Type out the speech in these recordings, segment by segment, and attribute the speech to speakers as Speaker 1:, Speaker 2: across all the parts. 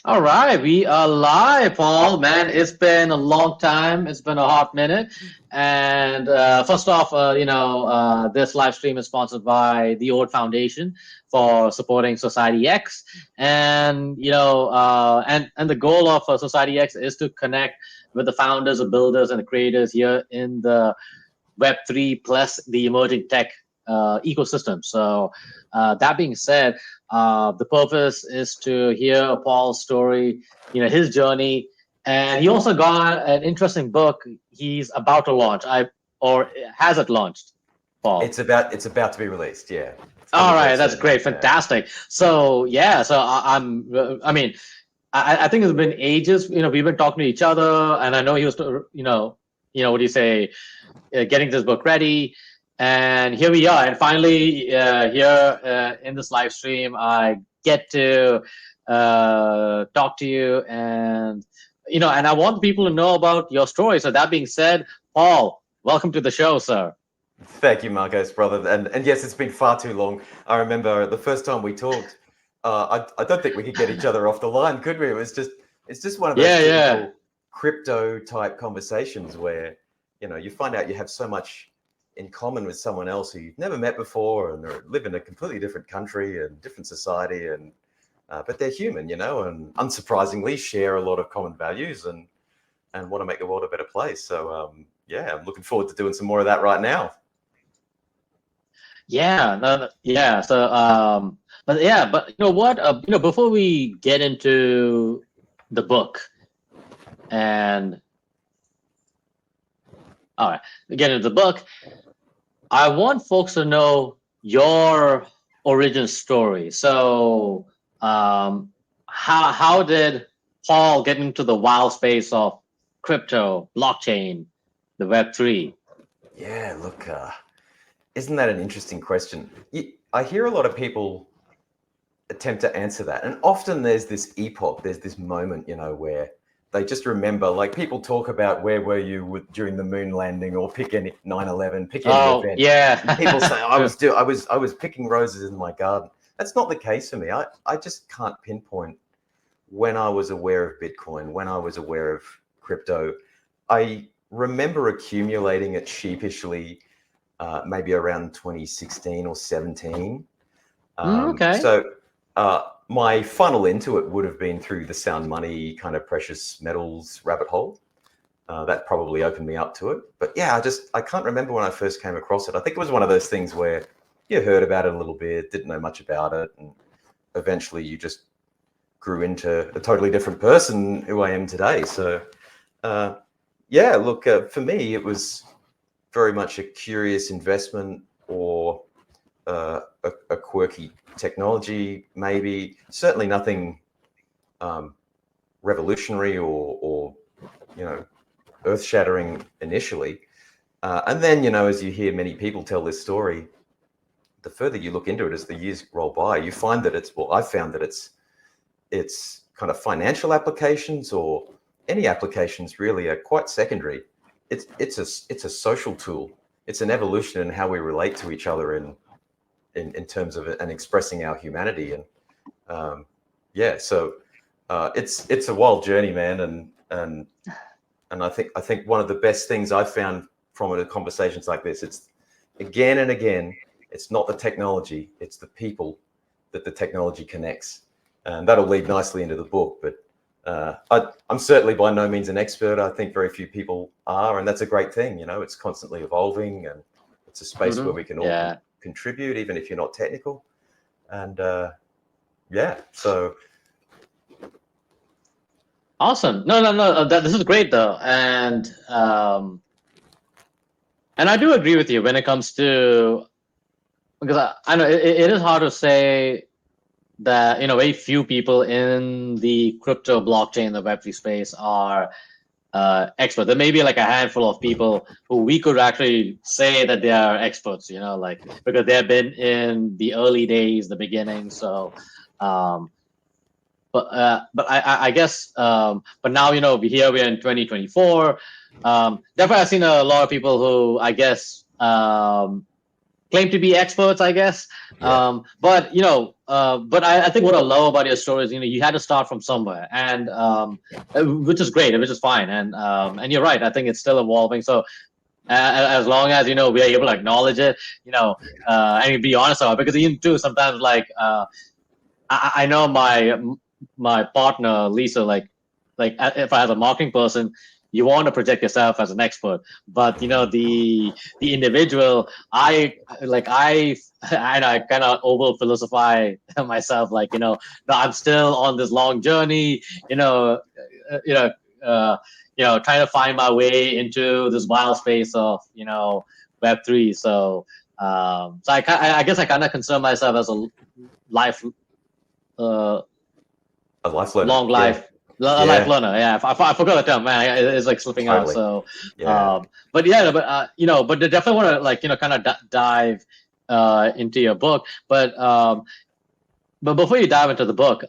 Speaker 1: All right, we are live, Paul. Man, it's been a long time. It's been a hot minute. And first off, this live stream is sponsored by the Ord Foundation for supporting Society X. And and the goal of Society X is to connect with the founders, the builders, and the creators here in the Web3 plus the emerging tech ecosystem. So that being said, the purpose is to hear Paul's story, his journey, and he also got an interesting book he's about to launch. Or has it launched, Paul?
Speaker 2: It's about to be released. Yeah, it's
Speaker 1: All
Speaker 2: coming very
Speaker 1: right, that's
Speaker 2: soon.
Speaker 1: great,
Speaker 2: Yeah.
Speaker 1: fantastic. So yeah, so I mean, I think it's been ages. We've been talking to each other, and I know he was, what do you say, getting this book ready. And here we are. And finally, here in this live stream, I get to talk to you. And I want people to know about your story. So that being said, Paul, welcome to the show, sir.
Speaker 2: Thank you, Markose, brother. And yes, it's been far too long. I remember the first time we talked. I don't think we could get each other off the line, could we? It's just one of those
Speaker 1: Yeah, yeah.
Speaker 2: typical crypto type conversations where you find out you have so much in common with someone else who you've never met before, and they live in a completely different country and different society, and but they're human, and unsurprisingly share a lot of common values and want to make the world a better place. So yeah, I'm looking forward to doing some more of that right now.
Speaker 1: Yeah, no, yeah. So, but you know what? Before we get into the book, and all right, get into the book, I want folks to know your origin story. So, how did Paul get into the wild space of crypto, blockchain, the Web3?
Speaker 2: Yeah, look, isn't that an interesting question? I hear a lot of people attempt to answer that, and often there's this epoch, there's this moment, where they just remember. Like people talk about where were you during the moon landing, or pick any 9/11, pick any
Speaker 1: Oh,
Speaker 2: event, and people say
Speaker 1: yeah.
Speaker 2: I was picking roses in my garden. That's not the case for me. I just can't pinpoint when I was aware of Bitcoin, when I was aware of crypto. I remember accumulating it sheepishly, maybe around 2016 or 17.
Speaker 1: Okay.
Speaker 2: My funnel into it would have been through the sound money kind of precious metals rabbit hole. That probably opened me up to it. But yeah, I can't remember when I first came across it. I think it was one of those things where you heard about it a little bit, didn't know much about it, and eventually you just grew into a totally different person who I am today. So yeah, look, for me, it was very much a curious investment, or a quirky technology, maybe. Certainly nothing revolutionary or earth-shattering initially. And then, as you hear many people tell this story, the further you look into it as the years roll by, you find that I found that it's kind of financial applications, or any applications really, are quite secondary. It's a social tool. It's an evolution in how we relate to each other in terms of it, and expressing our humanity. And yeah, so it's a wild journey, man. And I think one of the best things I've found from conversations like this, it's again and again, it's not the technology, it's the people that the technology connects. And that'll lead nicely into the book. But I'm certainly by no means an expert. I think very few people are, and that's a great thing. It's constantly evolving, and it's a space where we can all
Speaker 1: Yeah.
Speaker 2: contribute, even if you're not technical. And yeah, so
Speaker 1: Awesome. No, no, no. This is great though, and I do agree with you when it comes to, because I know it is hard to say that very few people in the crypto, blockchain, the Web3 space are experts. There may be like a handful of people who we could actually say that they are experts. Like, because they have been in the early days, the beginning. So. But I guess but now we're in 2024. Definitely I've seen a lot of people who I guess claim to be experts, I guess.
Speaker 2: yeah.
Speaker 1: But but I think what I love about your story is, you had to start from somewhere, and which is great, which is fine, and you're right. I think it's still evolving. So as long as we are able to acknowledge it, and be honest about it, because even too sometimes I know my partner Lisa, if I have a marketing person, you want to project yourself as an expert, but the individual, I kind of over philosophize myself, no, I'm still on this long journey, you know trying to find my way into this wild space of Web3. So I guess I kind of consider myself as a life uh
Speaker 2: A life learner.
Speaker 1: long life life learner. Yeah, I forgot the term, man. It's like slipping out. So but they definitely want to kind of dive into your book, but before you dive into the book,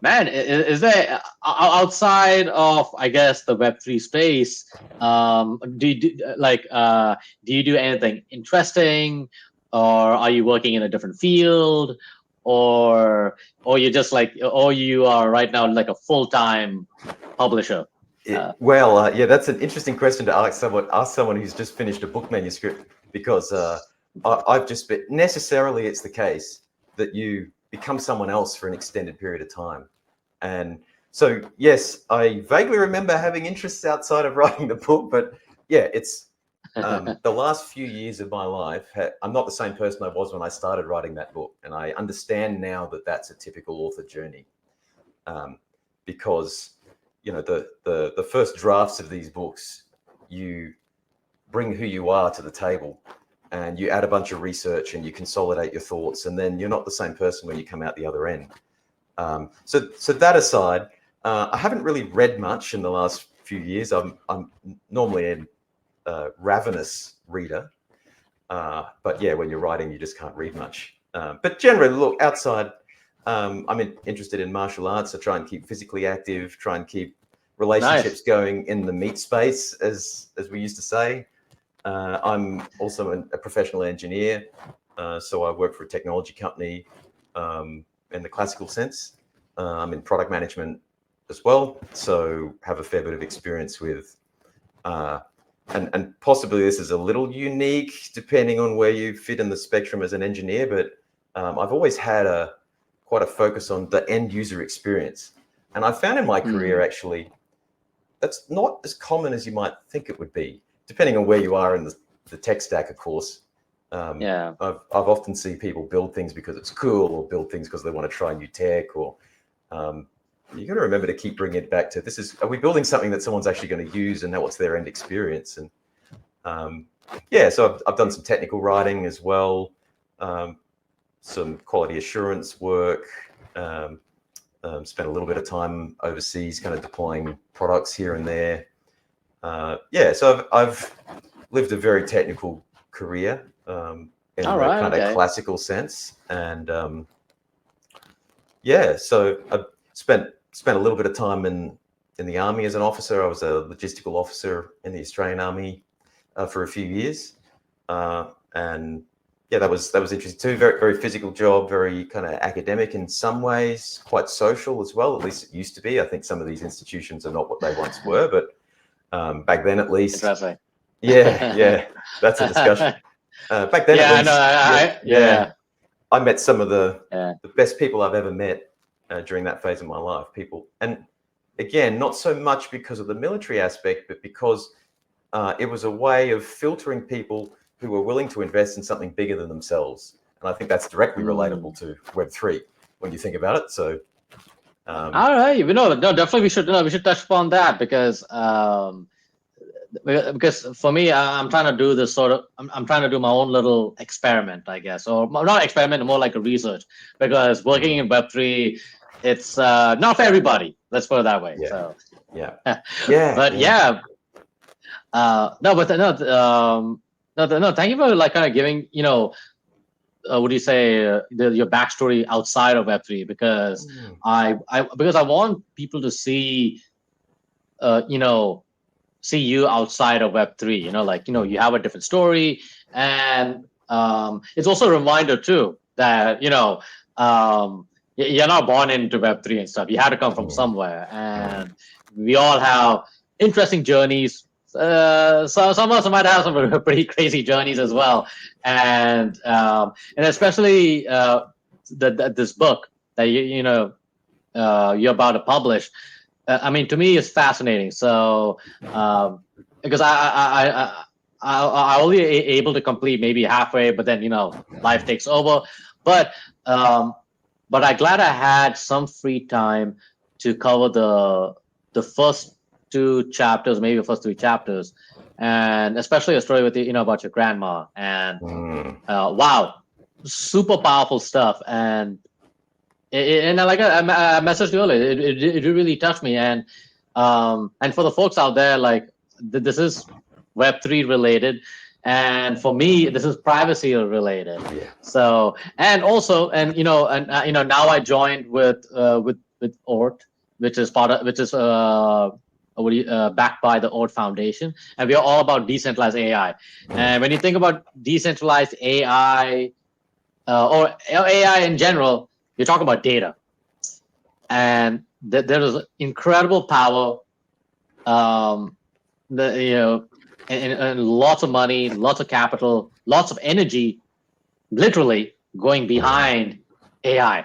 Speaker 1: man, is there outside of, I guess, the Web3 space, do you do anything interesting, or are you working in a different field, or you just or you are right now like a full-time publisher?
Speaker 2: That's an interesting question to ask someone who's just finished a book manuscript, because I've just been, necessarily it's the case that you become someone else for an extended period of time. And so, yes, I vaguely remember having interests outside of writing the book, but yeah, it's the last few years of my life, I'm not the same person I was when I started writing that book. And I understand now that that's a typical author journey, because, the first drafts of these books, you bring who you are to the table, and you add a bunch of research and you consolidate your thoughts, and then you're not the same person when you come out the other end. So that aside, I haven't really read much in the last few years. I'm normally a ravenous reader, but yeah, when you're writing, you just can't read much. But generally, look, outside, I'm interested in martial arts. I try and keep physically active, try and keep relationships going in the meat space, as we used to say. I'm also a professional engineer, so I work for a technology company in the classical sense. I'm in product management as well, so have a fair bit of experience with, and possibly this is a little unique depending on where you fit in the spectrum as an engineer, but I've always had quite a focus on the end user experience. And I found in my career, actually, that's not as common as you might think it would be, depending on where you are in the tech stack, of course. I've often seen people build things because it's cool, or build things because they want to try new tech, or you got to remember to keep bringing it back to, are we building something that someone's actually going to use, and know what's their end experience? And so I've done some technical writing as well, some quality assurance work, spent a little bit of time overseas kind of deploying products here and there. So I've lived a very technical career in the kind of classical sense. And so I spent a little bit of time in the army as an officer. I was a logistical officer in the Australian Army for a few years. And that was interesting too. Very, very physical job, very kind of academic in some ways, quite social as well. At least it used to be. I think some of these institutions are not what they once were, but back then at least.
Speaker 1: Interesting.
Speaker 2: Yeah, that's a discussion. Back then, at least, I met some of the best people I've ever met during that phase of my life. People, and again, not so much because of the military aspect, but because it was a way of filtering people who were willing to invest in something bigger than themselves. And I think that's directly relatable to Web3 when you think about it. So,
Speaker 1: all right, definitely we should touch upon that, because for me, I'm trying to do this sort of, I'm trying to do my own little experiment, I guess, or not experiment, more like a research, because working in Web3, it's not for everybody. Let's put it that way. So thank you for kind of giving, what do you say, your backstory outside of Web3, because I want people to see, see you outside of Web3. You have a different story, and it's also a reminder too that you're not born into Web3 and stuff. You had to come from somewhere, and we all have interesting journeys. So some of us might have some pretty crazy journeys as well, and especially this book that you're about to publish. I mean, to me, it's fascinating. So because I only able to complete maybe halfway, but then life takes over. But I'm glad I had some free time to cover the first 2 chapters, maybe the first 3 chapters, and especially a story with about your grandma. And wow, super powerful stuff. And like I messaged you earlier, it really touched me. And for the folks out there, like this is Web3 related, and for me, this is privacy related.
Speaker 2: Yeah.
Speaker 1: So now I joined with ORT, which is backed by the ORT Foundation, and we are all about decentralized AI. And when you think about decentralized AI or AI in general, you're talking about data, and there is incredible power, and lots of money, lots of capital, lots of energy, literally going behind AI,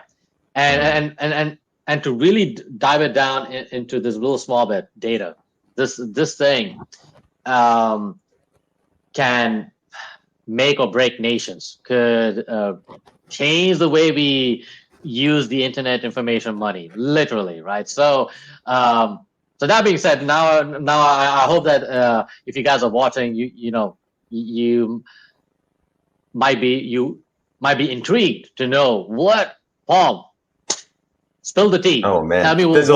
Speaker 1: and to really dive it down into this little small bit, data. This thing can make or break nations. Could change the way we use the internet, information, money, literally, right? So so that being said, now I hope that if you guys are watching, you might be intrigued to know what, Paul, spill the tea.
Speaker 2: Oh man!
Speaker 1: Tell me what is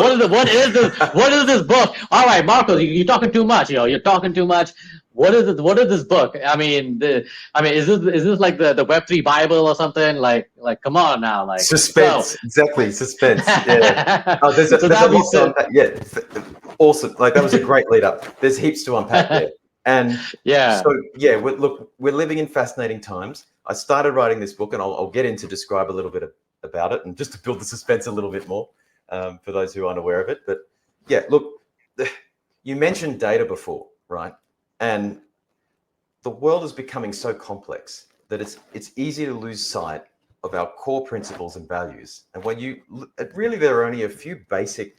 Speaker 1: this book? All right, Markose, you're talking too much. You're talking too much. What is it? What is this book? I mean, is this like the Web3 Bible or something? Like, come on now, like
Speaker 2: suspense.
Speaker 1: So.
Speaker 2: Exactly, suspense. Yeah. Oh, there's a lot to unpack. Yeah, awesome. Like that was a great lead up. There's heaps to unpack there. And
Speaker 1: yeah.
Speaker 2: So yeah, we're living in fascinating times. I started writing this book, and I'll get in to describe a little bit about it, and just to build the suspense a little bit more for those who aren't aware of it. But yeah, look, you mentioned data before, right? And the world is becoming so complex that it's easy to lose sight of our core principles and values. And when really there are only a few basic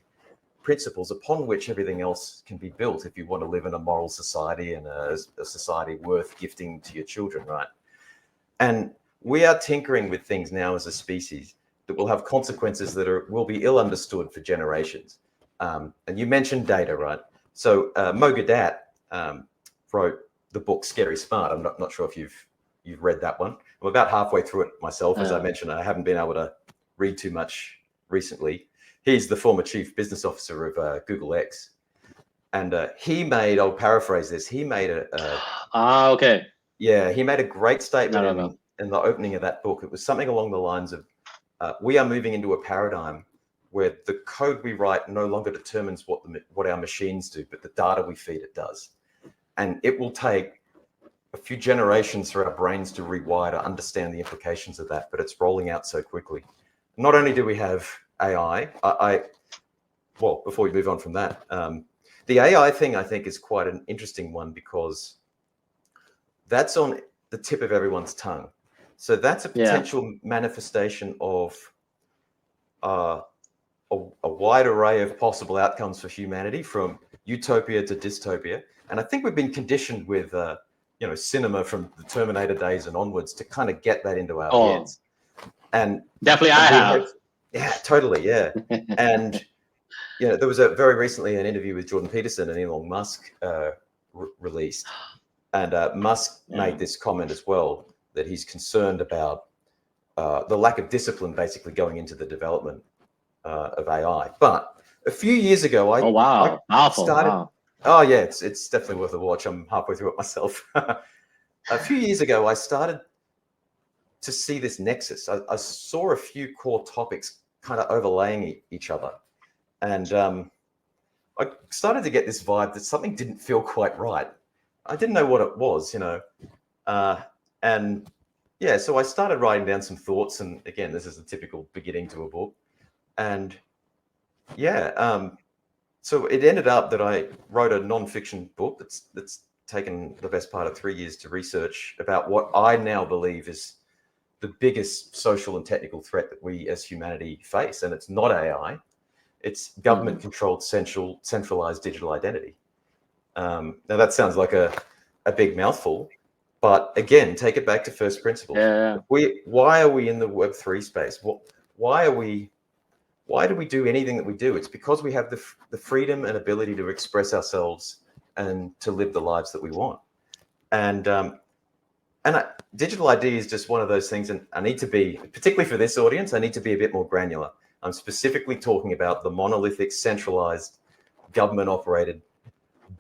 Speaker 2: principles upon which everything else can be built if you want to live in a moral society and a society worth gifting to your children, right? And we are tinkering with things now as a species that will have consequences that will be ill understood for generations. And you mentioned data, right? So Mo Gadat wrote the book Scary Smart. I'm not sure if you've read that one. I'm about halfway through it myself. As I mentioned, I haven't been able to read too much recently. He's the former chief business officer of Google X. And I'll paraphrase this, he made
Speaker 1: okay.
Speaker 2: Yeah, he made a great statement in the opening of that book. It was something along the lines of, we are moving into a paradigm where the code we write no longer determines what our machines do, but the data we feed it does. And it will take a few generations for our brains to rewire to understand the implications of that, but it's rolling out so quickly. Not only do we have AI, well, before we move on from that, the AI thing I think is quite an interesting one because that's on the tip of everyone's tongue. So that's a potential manifestation of a wide array of possible outcomes for humanity, from utopia to dystopia. And I think we've been conditioned with, cinema from the Terminator days and onwards to kind of get that into our heads. And
Speaker 1: definitely I have.
Speaker 2: Yeah, totally. Yeah. And, there was very recently an interview with Jordan Peterson and Elon Musk released. And Musk made this comment as well, that he's concerned about the lack of discipline basically going into the development of AI. But a few years ago, I started. Wow. Oh yeah, it's definitely worth a watch. I'm halfway through it myself. A few years ago, I started to see this nexus. I saw a few core topics kind of overlaying each other, and I started to get this vibe that something didn't feel quite right. I didn't know what it was, and yeah, so I started writing down some thoughts, and again, this is a typical beginning to a book, and yeah, so it ended up that I wrote a non-fiction book that's taken the best part of 3 years to research about what I now believe is the biggest social and technical threat that we as humanity face, and it's not AI. It's government-controlled centralized digital identity. Now that sounds like a big mouthful, but again, take it back to first principles.
Speaker 1: Yeah.
Speaker 2: Why are we in the Web3 space? Why do we do anything that we do? It's because we have the freedom and ability to express ourselves and to live the lives that we want. And digital ID is just one of those things. And I need to be, particularly for this audience, I need to be a bit more granular. I'm specifically talking about the monolithic, centralized, government-operated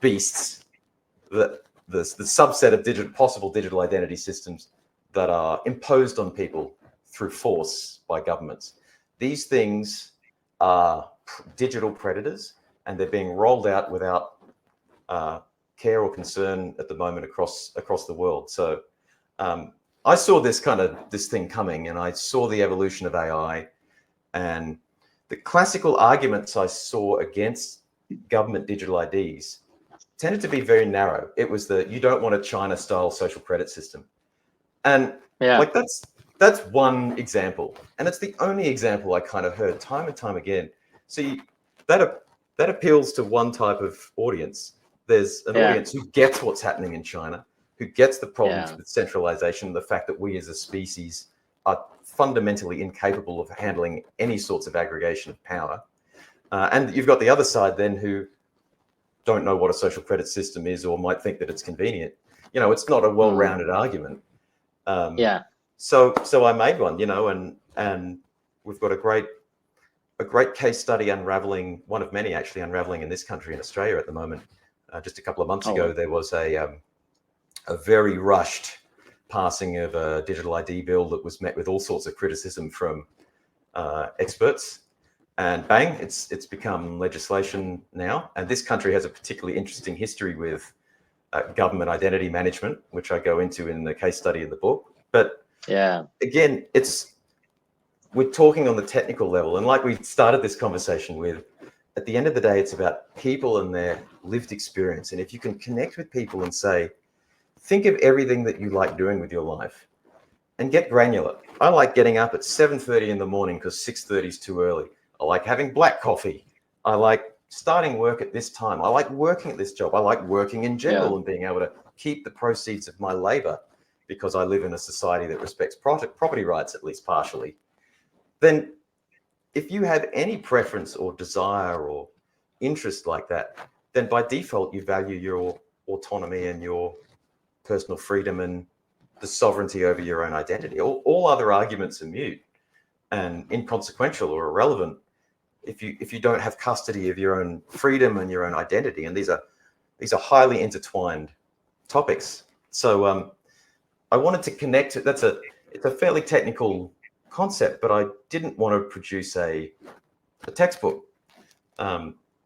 Speaker 2: beasts, the subset of possible digital identity systems that are imposed on people through force by governments. These things are digital predators, and they're being rolled out without care or concern at the moment across the world. So I saw this thing coming, and I saw the evolution of AI, and the classical arguments I saw against government digital IDs tended to be very narrow. It was that you don't want a China-style social credit system, and like that's one example, and it's the only example I kind of heard time and time again. So that appeals to one type of audience. There's an audience who gets what's happening in China, who gets the problems with centralization, the fact that we as a species are fundamentally incapable of handling any sorts of aggregation of power. And you've got the other side then who don't know what a social credit system is, or might think that it's convenient. You know, it's not a well-rounded argument. So I made one, you know, and we've got a great case study unraveling, one of many actually unraveling in this country, in Australia at the moment. Just a couple of months ago, there was a very rushed passing of a digital ID bill that was met with all sorts of criticism from experts, and bang, it's become legislation now. And this country has a particularly interesting history with government identity management, which I go into in the case study in the book. But again, we're talking on the technical level, and like we started this conversation with, at the end of the day, it's about people and their lived experience. And if you can connect with people and say, think of everything that you like doing with your life, and get granular. I like getting up at 7:30 in the morning because 6:30 is too early. I like having black coffee. I like starting work at this time. I like working at this job. I like working in general and being able to keep the proceeds of my labor because I live in a society that respects property rights, at least partially. Then if you have any preference or desire or interest like that, then by default, you value your autonomy and your personal freedom and the sovereignty over your own identity. All other arguments are mute and inconsequential or irrelevant if you don't have custody of your own freedom and your own identity. And these are highly intertwined topics. So I wanted to connect it. It's a fairly technical concept, but I didn't want to produce a textbook.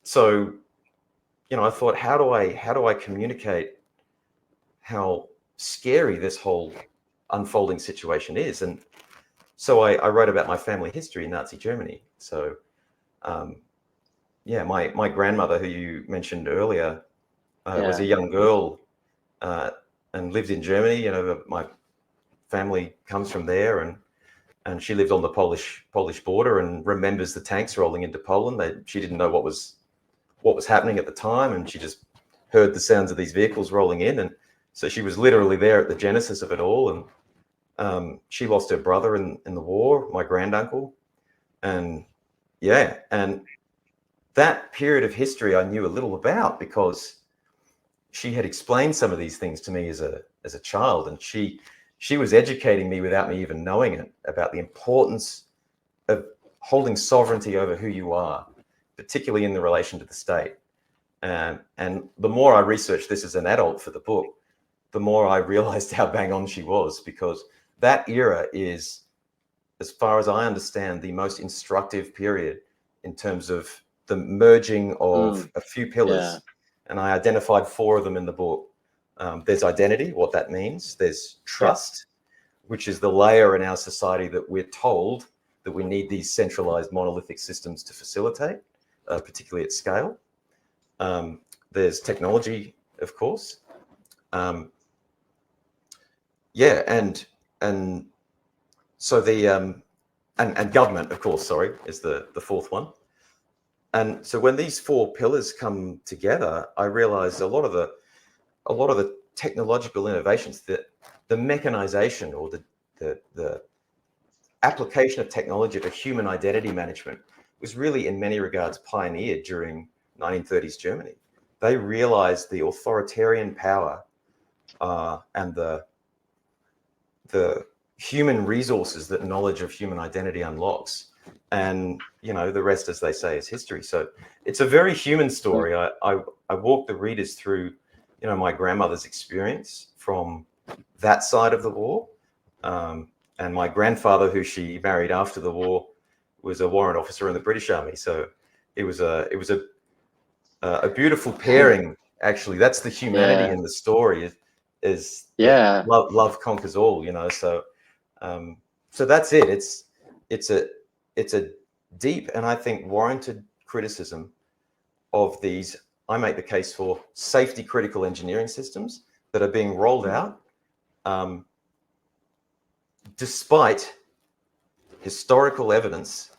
Speaker 2: So, you know, I thought, how do I communicate how scary this whole unfolding situation is? And so I wrote about my family history in Nazi Germany. So, my grandmother, who you mentioned earlier, was a young girl and lived in Germany. You know, my family comes from there, and she lived on the Polish border and remembers the tanks rolling into Poland. She didn't know what was happening at the time, and she just heard the sounds of these vehicles rolling in, and so she was literally there at the genesis of it all. And she lost her brother in the war, my granduncle, and that period of history I knew a little about because she had explained some of these things to me as a child, and she was educating me without me even knowing it about the importance of holding sovereignty over who you are, particularly in the relation to the state. And the more I researched this as an adult for the book, the more I realized how bang on she was, because that era is, as far as I understand, the most instructive period in terms of the merging of a few pillars. And I identified 4 of them in the book. There's identity, what that means. There's trust, which is the layer in our society that we're told that we need these centralized monolithic systems to facilitate, particularly at scale. There's technology, of course. Yeah, and so the and government, of course, sorry, is the fourth one. And so when these four pillars come together, I realized a lot of the technological innovations, that the mechanization or the application of technology to human identity management was really in many regards pioneered during 1930s Germany. They realized the authoritarian power and the human resources that knowledge of human identity unlocks. And, you know, the rest, as they say, is history. So it's a very human story. I walk the readers through, you know, my grandmother's experience from that side of the war. And my grandfather, who she married after the war, was a warrant officer in the British Army. So it was a beautiful pairing. Actually, that's the humanity in the story. Is love conquers all. You know. So so that's it. It's a deep and I think warranted criticism of these. I make the case for safety critical engineering systems that are being rolled out. Despite historical evidence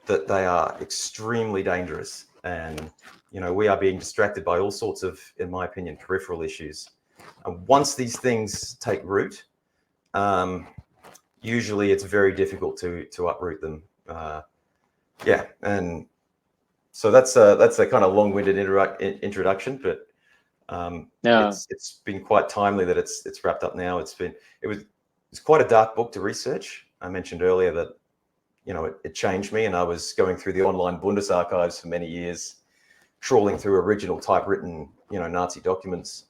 Speaker 2: that they are extremely dangerous, and you know, we are being distracted by all sorts of, in my opinion, peripheral issues. And once these things take root, usually it's very difficult to uproot them. Yeah, and so that's a kind of long-winded introduction, but it's been quite timely that it's wrapped up now. It's quite a dark book to research. I mentioned earlier that, you know, it changed me, and I was going through the online Bundesarchives for many years, trawling through original typewritten, you know, Nazi documents,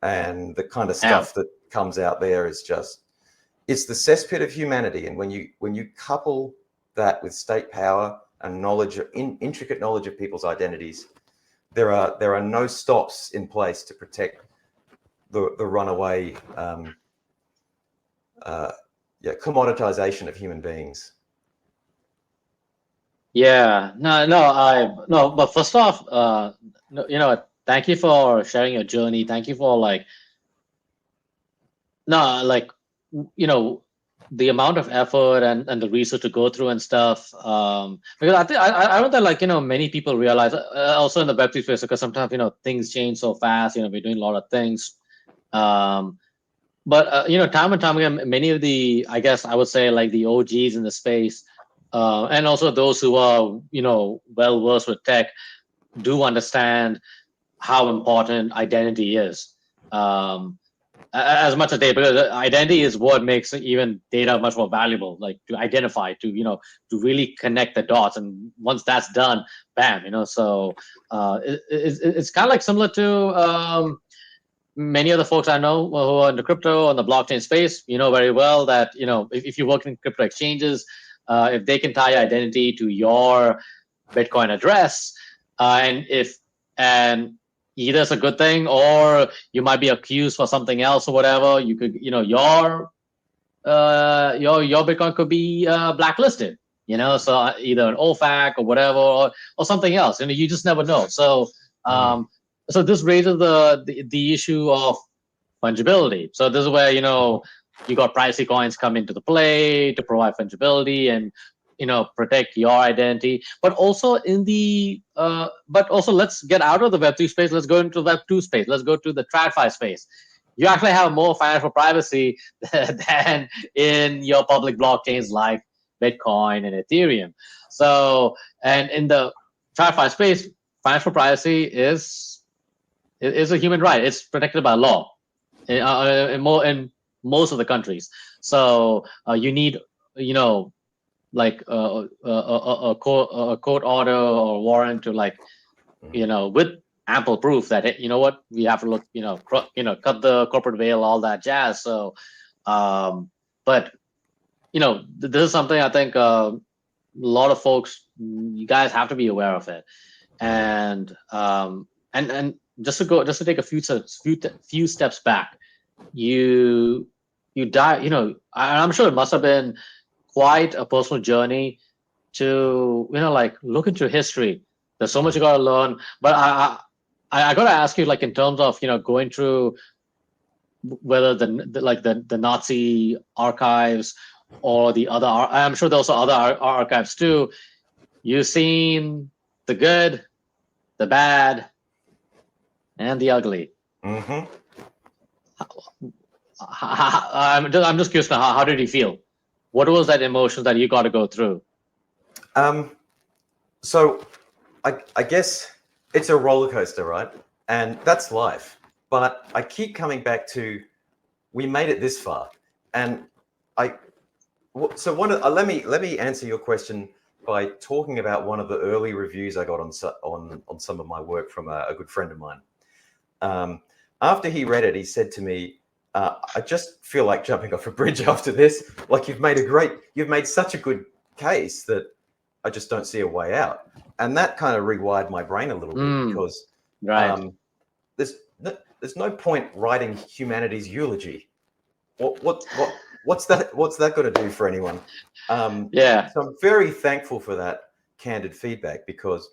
Speaker 2: and the kind of stuff that comes out there is just, it's the cesspit of humanity. And when you couple that with state power and knowledge, intricate knowledge of people's identities, there are no stops in place to protect the runaway commoditization of human beings.
Speaker 1: But first off, you know, thank you for sharing your journey. Thank you for you know, the amount of effort and the research to go through and stuff. Because I don't think, like, you know, many people realize, also in the Web3 space, because sometimes, you know, things change so fast. You know, we're doing a lot of things. But you know, time and time again, many of the, I guess I would say, like the OGs in the space, and also those who are, you know, well versed with tech, do understand how important identity is. As much as data, because identity is what makes even data much more valuable, like to identify, to, you know, to really connect the dots. And once that's done, bam, you know, so it's kind of like similar to many of the folks I know who are in the crypto and the blockchain space. You know very well that, you know, if you work in crypto exchanges, if they can tie identity to your Bitcoin address, and either it's a good thing, or you might be accused for something else or whatever, you could, you know, your Bitcoin could be blacklisted, you know, so either an OFAC or whatever, or something else, you know, you just never know. So so this raises the issue of fungibility. So this is where, you know, you got privacy coins come into the play to provide fungibility and, you know, protect your identity. But also let's get out of the Web3 space. Let's go into the Web2 space. Let's go to the TradFi space. You actually have more financial privacy than in your public blockchains like Bitcoin and Ethereum. So, and in the TradFi space, financial privacy is a human right. It's protected by law in most of the countries. So you need, you know, like a court order or warrant to, like, you know, with ample proof that, hey, you know what, we have to look, you know, cut the corporate veil, all that jazz. So, but you know, this is something I think a lot of folks, you guys have to be aware of it, and just to take a few steps back, you you die. I'm sure it must have been quite a personal journey to like look into history. There's so much you got to learn, but I got to ask you, like, in terms of going through whether the Nazi archives or the other. I'm sure there's also other archives too. You've seen the good, the bad, and the ugly.
Speaker 2: Mm-hmm.
Speaker 1: I'm just curious now. How did you feel? What was that emotion that you got to go through?
Speaker 2: So I guess it's a roller coaster, right? And that's life. But I keep coming back to, we made it this far. And let me answer your question by talking about one of the early reviews I got on some of my work from a good friend of mine. After he read it, he said to me, I just feel like jumping off a bridge after this. Like, you've made such a good case that I just don't see a way out. And that kind of rewired my brain a little bit, because there's no point writing humanity's eulogy. What's that going to do for anyone? So I'm very thankful for that candid feedback, because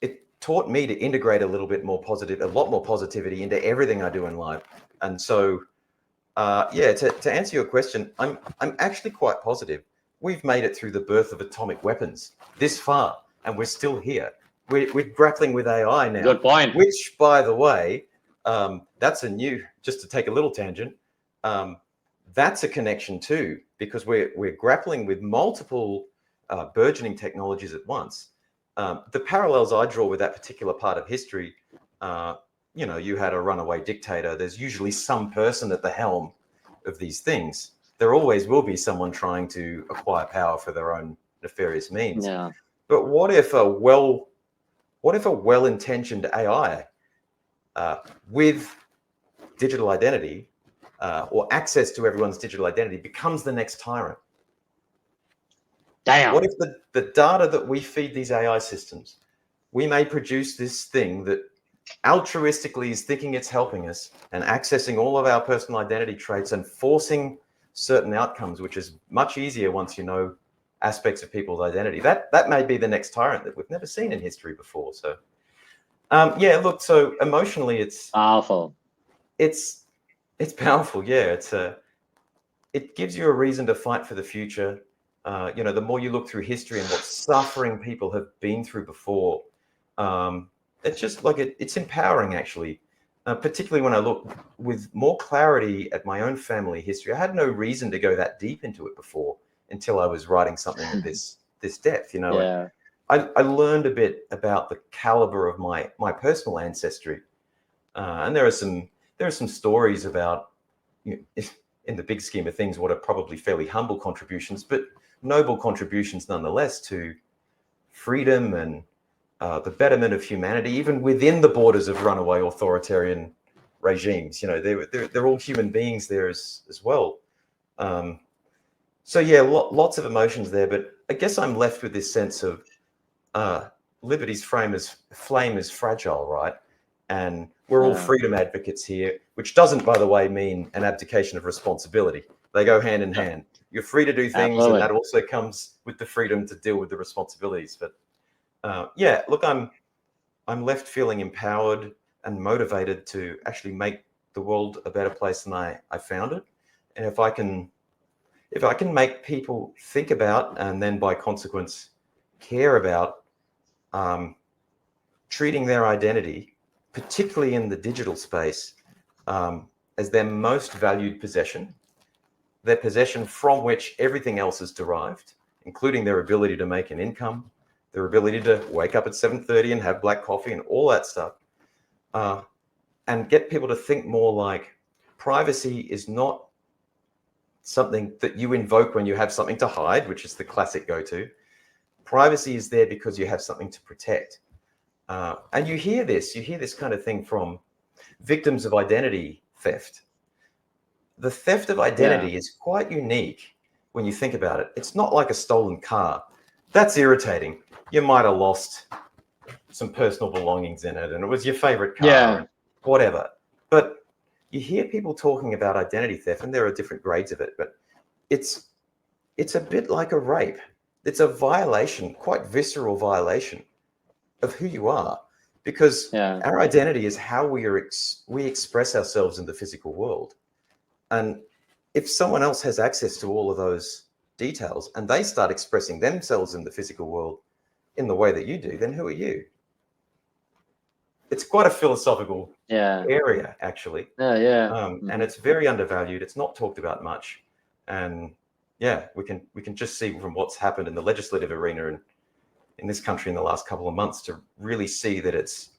Speaker 2: it taught me to integrate a lot more positivity into everything I do in life. And so, to answer your question, I'm actually quite positive. We've made it through the birth of atomic weapons this far, and we're still here. We're grappling with AI now.
Speaker 1: Good point.
Speaker 2: Which, by the way, just to take a little tangent, that's a connection too, because we're grappling with multiple burgeoning technologies at once. The parallels I draw with that particular part of history, you had a runaway dictator. There's usually some person at the helm of these things. There always will be someone trying to acquire power for their own nefarious means.
Speaker 1: Yeah.
Speaker 2: But what if a well-intentioned AI with digital identity or access to everyone's digital identity becomes the next tyrant?
Speaker 1: Damn.
Speaker 2: What if the data that we feed these AI systems, we may produce this thing that altruistically is thinking it's helping us and accessing all of our personal identity traits and forcing certain outcomes, which is much easier once you know aspects of people's identity. That may be the next tyrant that we've never seen in history before. So, so emotionally, it's
Speaker 1: powerful.
Speaker 2: It's powerful. Yeah, it gives you a reason to fight for the future. The more you look through history and what suffering people have been through before, it's just like it's empowering, actually. Particularly when I look with more clarity at my own family history. I had no reason to go that deep into it before until I was writing something of this depth.
Speaker 1: Yeah.
Speaker 2: I learned a bit about the caliber of my personal ancestry, and there are some stories about, in the big scheme of things, what are probably fairly humble contributions, but noble contributions nonetheless, to freedom and the betterment of humanity, even within the borders of runaway authoritarian regimes. They're all human beings there as well. Lots of emotions there, but I guess I'm left with this sense of liberty's flame is fragile, right? And we're all freedom advocates here, which doesn't, by the way, mean an abdication of responsibility. They go hand in hand. You're free to do things, and that also comes with the freedom to deal with the responsibilities. But look, I'm left feeling empowered and motivated to actually make the world a better place than I found it. And if I can make people think about, and then by consequence care about, treating their identity, particularly in the digital space, as their most valued possession, their possession from which everything else is derived, including their ability to make an income, their ability to wake up at 7:30 and have black coffee and all that stuff, and get people to think more like privacy is not something that you invoke when you have something to hide, which is the classic go-to. Privacy is there because you have something to protect. And you hear this kind of thing from victims of identity theft. The theft of identity is quite unique when you think about it. It's not like a stolen car. That's irritating. You might have lost some personal belongings in it, and it was your favorite car, whatever. But you hear people talking about identity theft, and there are different grades of it, but it's a bit like a rape. It's a violation, quite visceral violation of who you are, because our identity is how we express ourselves in the physical world. And if someone else has access to all of those details and they start expressing themselves in the physical world in the way that you do, then who are you? It's quite a philosophical area, actually. And it's very undervalued. It's not talked about much. And we can just see from what's happened in the legislative arena and in this country in the last couple of months to really see that it's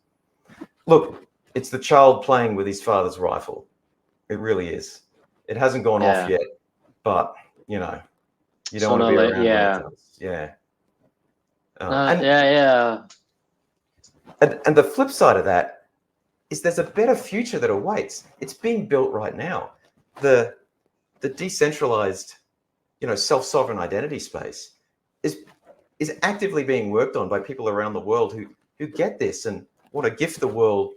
Speaker 2: the child playing with his father's rifle. It really is. It hasn't gone off yet, but you don't want to be around when it does. And the flip side of that is there's a better future that awaits. It's being built right now. The decentralized, self-sovereign identity space is actively being worked on by people around the world who get this and want to gift the world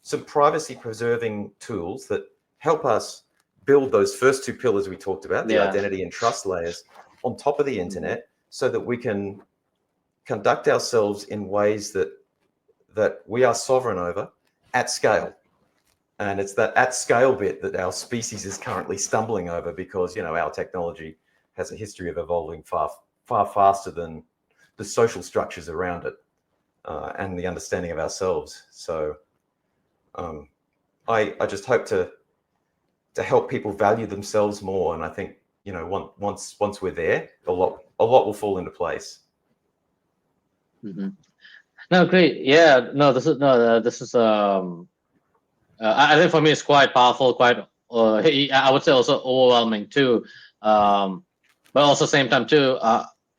Speaker 2: some privacy-preserving tools that help us build those first two pillars we talked about, the identity and trust layers on top of the internet, so that we can conduct ourselves in ways that we are sovereign over at scale. And it's that at scale bit that our species is currently stumbling over, because our technology has a history of evolving far faster than the social structures around it and the understanding of ourselves. So I just hope to help people value themselves more. And I think once we're there, a lot will fall into place.
Speaker 1: Mm-hmm. No, great. Yeah, no, this is I think for me it's quite powerful, quite I would say also overwhelming too, but also same time too,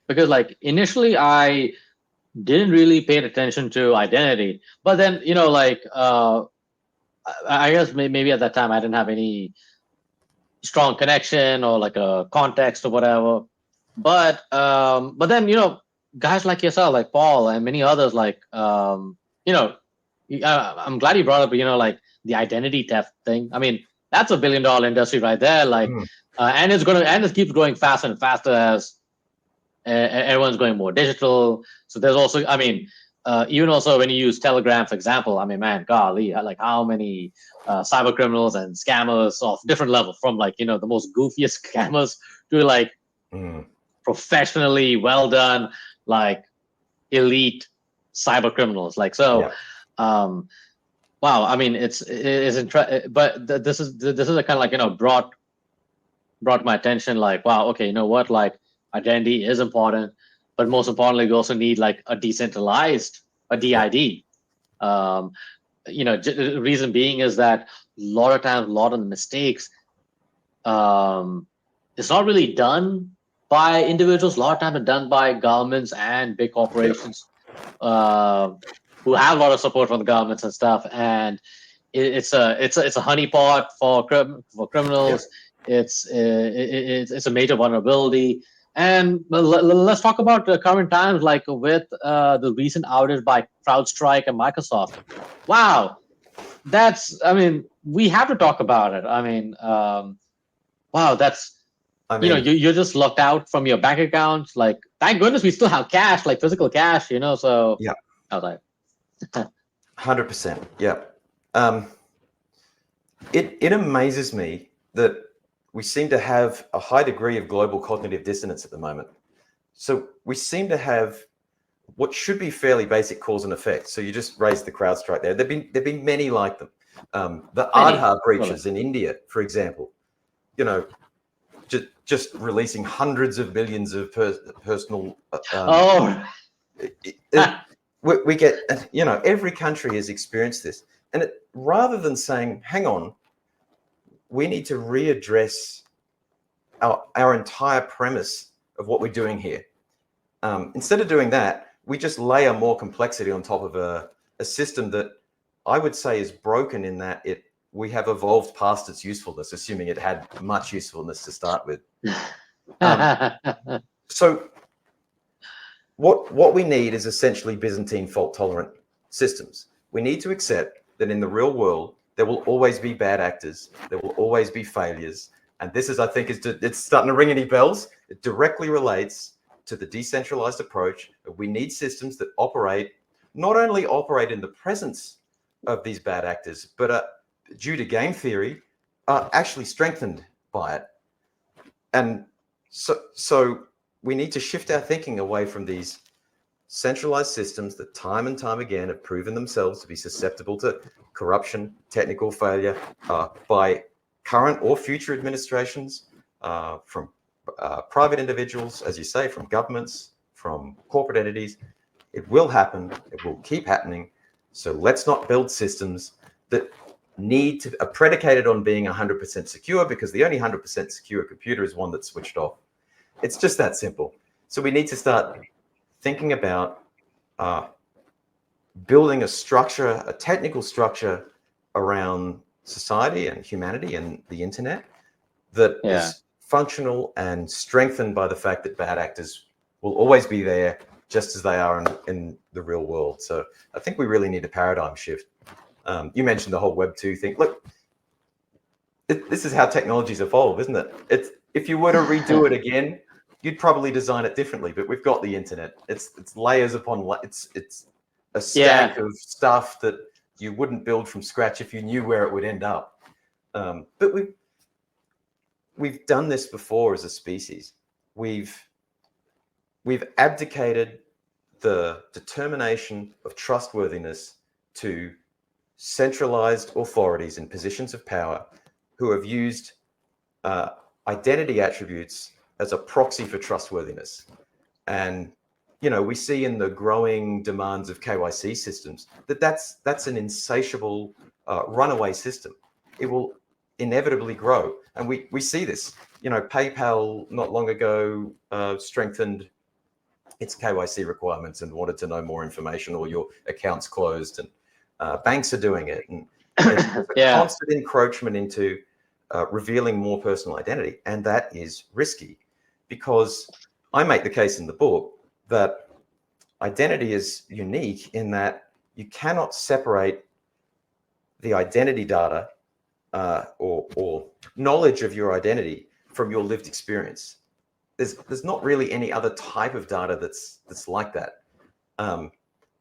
Speaker 1: because like initially I didn't really pay attention to identity, but then I guess maybe at that time I didn't have any strong connection or like a context or whatever, but then guys like yourself, like Paul and many others, like I'm glad you brought up like the identity theft thing. I mean, that's $1 billion industry right there, like and it keeps growing faster and faster as everyone's going more digital. So there's also, I mean, even also when you use Telegram, for example, I mean, man, golly, like how many cyber criminals and scammers of different levels, from like, the most goofiest scammers to like professionally well done, like elite cyber criminals. Like, so, wow. I mean, it's interesting, but this is a kind of like, brought my attention, like, wow, okay, you know what, like identity is important, but most importantly, we also need like a decentralized, a DID. Reason being is that a lot of times, a lot of the mistakes, it's not really done by individuals. A lot of times it's done by governments and big corporations who have a lot of support from the governments and stuff. And it's a honeypot for criminals. It's a major vulnerability. And let's talk about the current times, like with the recent outage by CrowdStrike and Microsoft. Wow, we have to talk about it. I mean, wow, you're just locked out from your bank accounts. Like, thank goodness we still have cash, like physical cash, so.
Speaker 2: Yeah.
Speaker 1: I was like,
Speaker 2: 100%. Yeah. It amazes me that we seem to have a high degree of global cognitive dissonance at the moment. So we seem to have what should be fairly basic cause and effect. So you just raised the CrowdStrike there. There've been many like them. The Aadhaar breaches in India, for example, just releasing hundreds of billions of personal. We get, every country has experienced this, and rather than saying, hang on, we need to readdress our entire premise of what we're doing here. Instead of doing that, we just layer more complexity on top of a system that I would say is broken in that we have evolved past its usefulness, assuming it had much usefulness to start with. So what we need is essentially Byzantine fault-tolerant systems. We need to accept that in the real world, There will always be bad actors. There will always be failures. And this is, I think, it's starting to ring any bells. It directly relates to the decentralized approach. We need systems that not only operate in the presence of these bad actors, but due to game theory, are actually strengthened by it. And so we need to shift our thinking away from these centralized systems that time and time again have proven themselves to be susceptible to corruption, technical failure by current or future administrations, from private individuals, as you say, from governments, from corporate entities. It will happen. It will keep happening. So let's not build systems that are predicated on being 100% secure, because the only 100% secure computer is one that's switched off. It's just that simple. So we need to start thinking about building a technical structure around society and humanity and the internet that is functional and strengthened by the fact that bad actors will always be there, just as they are in the real world. So I think we really need a paradigm shift. You mentioned the whole Web 2 thing. Look, this is how technologies evolve, isn't it? If you were to redo it again, you'd probably design it differently. But we've got the internet. It's layers upon it's a stack of stuff that you wouldn't build from scratch if you knew where it would end up. But we've done this before as a species. We've abdicated the determination of trustworthiness to centralized authorities in positions of power who have used identity attributes as a proxy for trustworthiness. And, we see in the growing demands of KYC systems that's an insatiable runaway system. It will inevitably grow. And we see this. PayPal not long ago strengthened its KYC requirements and wanted to know more information, or your account's closed. And banks are doing it. And it's a constant encroachment into revealing more personal identity. And that is risky, because I make the case in the book that identity is unique in that you cannot separate the identity data or knowledge of your identity from your lived experience. There's not really any other type of data that's like that. And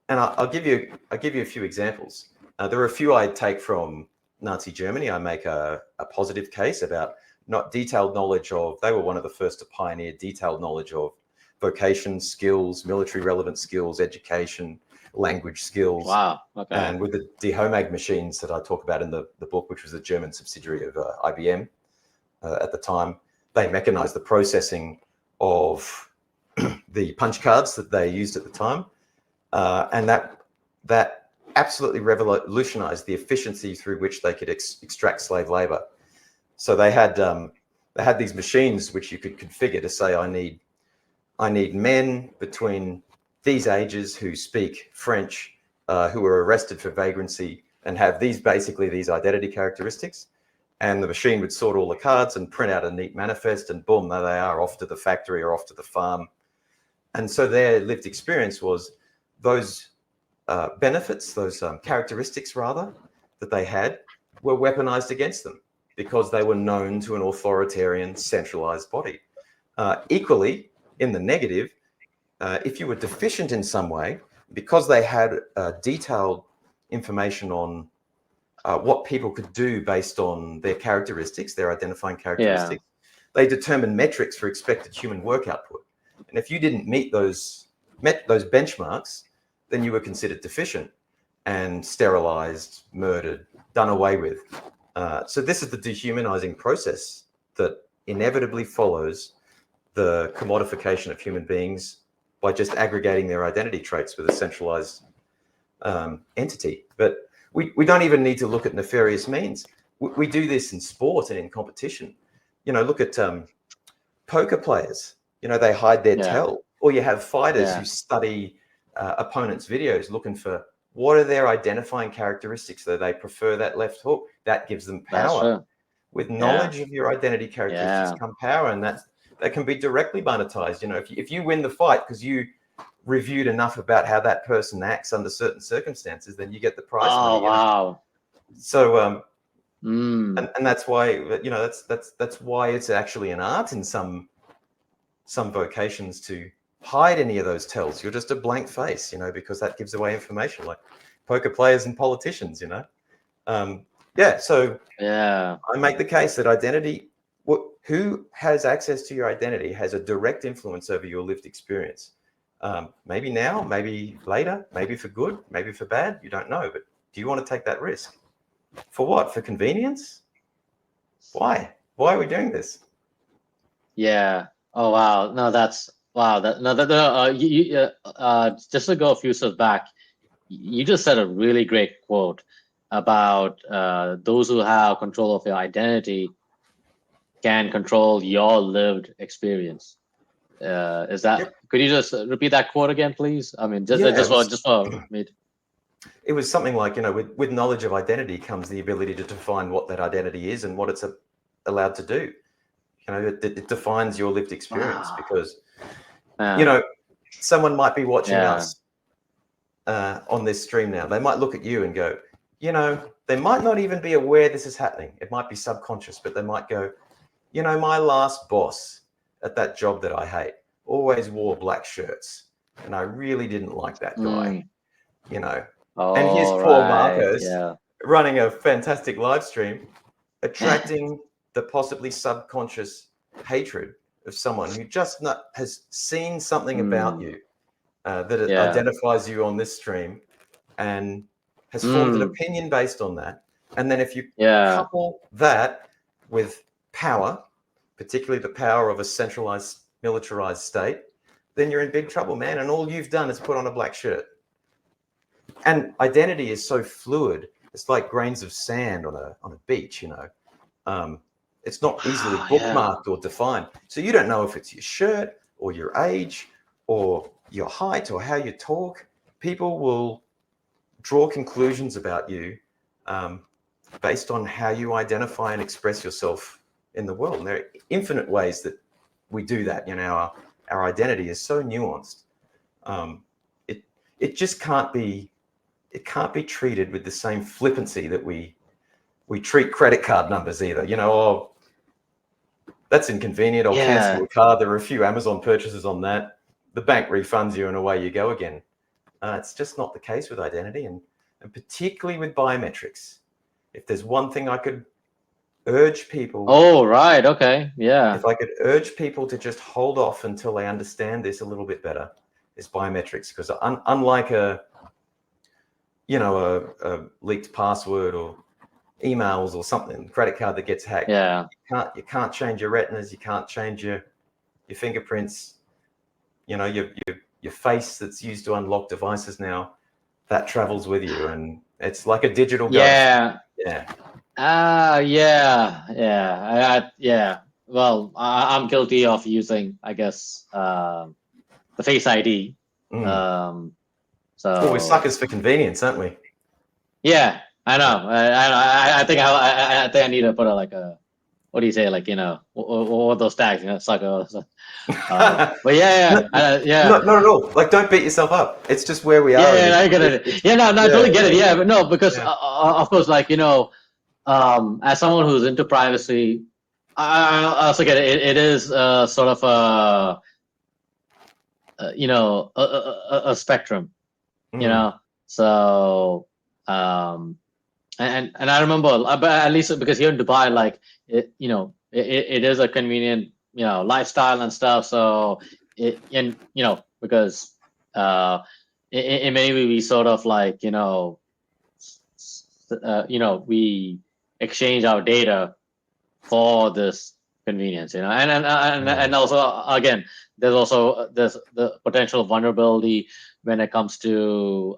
Speaker 2: I'll give you a few examples. There are a few I take from Nazi Germany. I make a positive case about not detailed knowledge of. They were one of the first to pioneer detailed knowledge of vocation, skills, military relevant skills, education, language skills.
Speaker 1: Wow. Okay.
Speaker 2: And with the DHOMAG machines that I talk about in the book, which was a German subsidiary of IBM at the time, they mechanized the processing of the punch cards that they used at the time. And that absolutely revolutionized the efficiency through which they could extract slave labor. So they had these machines which you could configure to say, I need men between these ages who speak French, who were arrested for vagrancy and have these identity characteristics. And the machine would sort all the cards and print out a neat manifest, and boom, there they are, off to the factory or off to the farm. And so their lived experience was those benefits, those characteristics rather, that they had were weaponized against them because they were known to an authoritarian centralized body. Equally, in the negative, if you were deficient in some way, because they had detailed information on what people could do based on their characteristics, their identifying characteristics, they determined metrics for expected human work output. And if you didn't meet those benchmarks, then you were considered deficient and sterilized, murdered, done away with. So this is the dehumanizing process that inevitably follows the commodification of human beings by just aggregating their identity traits with a centralized entity. But we don't even need to look at nefarious means. We do this in sport and in competition. Look at poker players. They hide their tell. Or you have fighters who study opponents' videos looking for what are their identifying characteristics. So they prefer that left hook. That gives them power. With knowledge of your identity characteristics come power, and that can be directly monetized. If you win the fight because you reviewed enough about how that person acts under certain circumstances, then you get the prize money.
Speaker 1: Wow.
Speaker 2: So
Speaker 1: Mm.
Speaker 2: and that's why, you know, that's why it's actually an art in some vocations to hide any of those tells. You're just a blank face, you know, because that gives away information, like poker players and politicians, you know. Yeah, so
Speaker 1: Yeah.
Speaker 2: I make the case that identity, who has access to your identity has a direct influence over your lived experience. Maybe now, maybe later, maybe for good, maybe for bad, you don't know. But do you want to take that risk? For what? For convenience? Why? Why are we doing this?
Speaker 1: Yeah. Oh wow. No, that's wow. That no, that just to go a few steps back, you just said a really great quote about those who have control of your identity can control your lived experience. Is that?
Speaker 2: Yep.
Speaker 1: Could you just repeat that quote again, please? I mean,
Speaker 2: Yeah,
Speaker 1: just for me.
Speaker 2: it was something like, you know, with knowledge of identity comes the ability to define what that identity is and what it's allowed to do. You know, it defines your lived experience,
Speaker 1: Wow.
Speaker 2: because,
Speaker 1: Yeah.
Speaker 2: you know, someone might be watching
Speaker 1: Yeah.
Speaker 2: us on this stream now. They might look at you and go, you know, they might not even be aware this is happening. It might be subconscious, but they might go, you know, my last boss at that job that I hate always wore black shirts, and I really didn't like that guy, you know. And here's
Speaker 1: All
Speaker 2: poor
Speaker 1: right.
Speaker 2: Markose
Speaker 1: Yeah.
Speaker 2: running a fantastic live stream, attracting the possibly subconscious hatred of someone who just has seen something about you that it
Speaker 1: Yeah.
Speaker 2: identifies you on this stream and has formed an opinion based on that. And then if you couple that with power, particularly the power of a centralized, militarized state, then you're in big trouble, man. And all you've done is put on a black shirt. And identity is so fluid. It's like grains of sand on a beach, you know. It's not easily bookmarked or defined. So you don't know if it's your shirt or your age or your height or how you talk. People will draw conclusions about you based on how you identify and express yourself in the world. And there are infinite ways that we do that. You know, our identity is so nuanced. It just can't be treated with the same flippancy that we treat credit card numbers either. You know, oh, that's inconvenient. I'll cancel a card. There are a few Amazon purchases on that. The bank refunds you and away you go again. It's just not the case with identity, and particularly with biometrics. If there's one thing I could urge people.
Speaker 1: Oh, right. Okay. Yeah.
Speaker 2: If I could urge people to just hold off until they understand this a little bit better, is biometrics. Because unlike a leaked password or emails or something, credit card that gets hacked, you can't change your retinas, you can't change your fingerprints, you know, your face that's used to unlock devices now, that travels with you, and it's like a digital ghost.
Speaker 1: Well, I'm guilty of using, I guess, the Face ID.
Speaker 2: Well, we're suckers for convenience, aren't we?
Speaker 1: Yeah, I know. I think I need to put what do you say? Like, you know, what those tags? You know, sucker. But
Speaker 2: not at all. Like, don't beat yourself up. It's just where we are.
Speaker 1: I get it. I totally get it. Yeah, but no, because of course, like, you know, as someone who's into privacy, I also get it. It is sort of a spectrum, you know. So and I remember, but at least because here in Dubai, like it is a convenient, you know, lifestyle and stuff. So because in many ways we sort of like, we exchange our data for this convenience, you know, and also again, there's the potential vulnerability when it comes to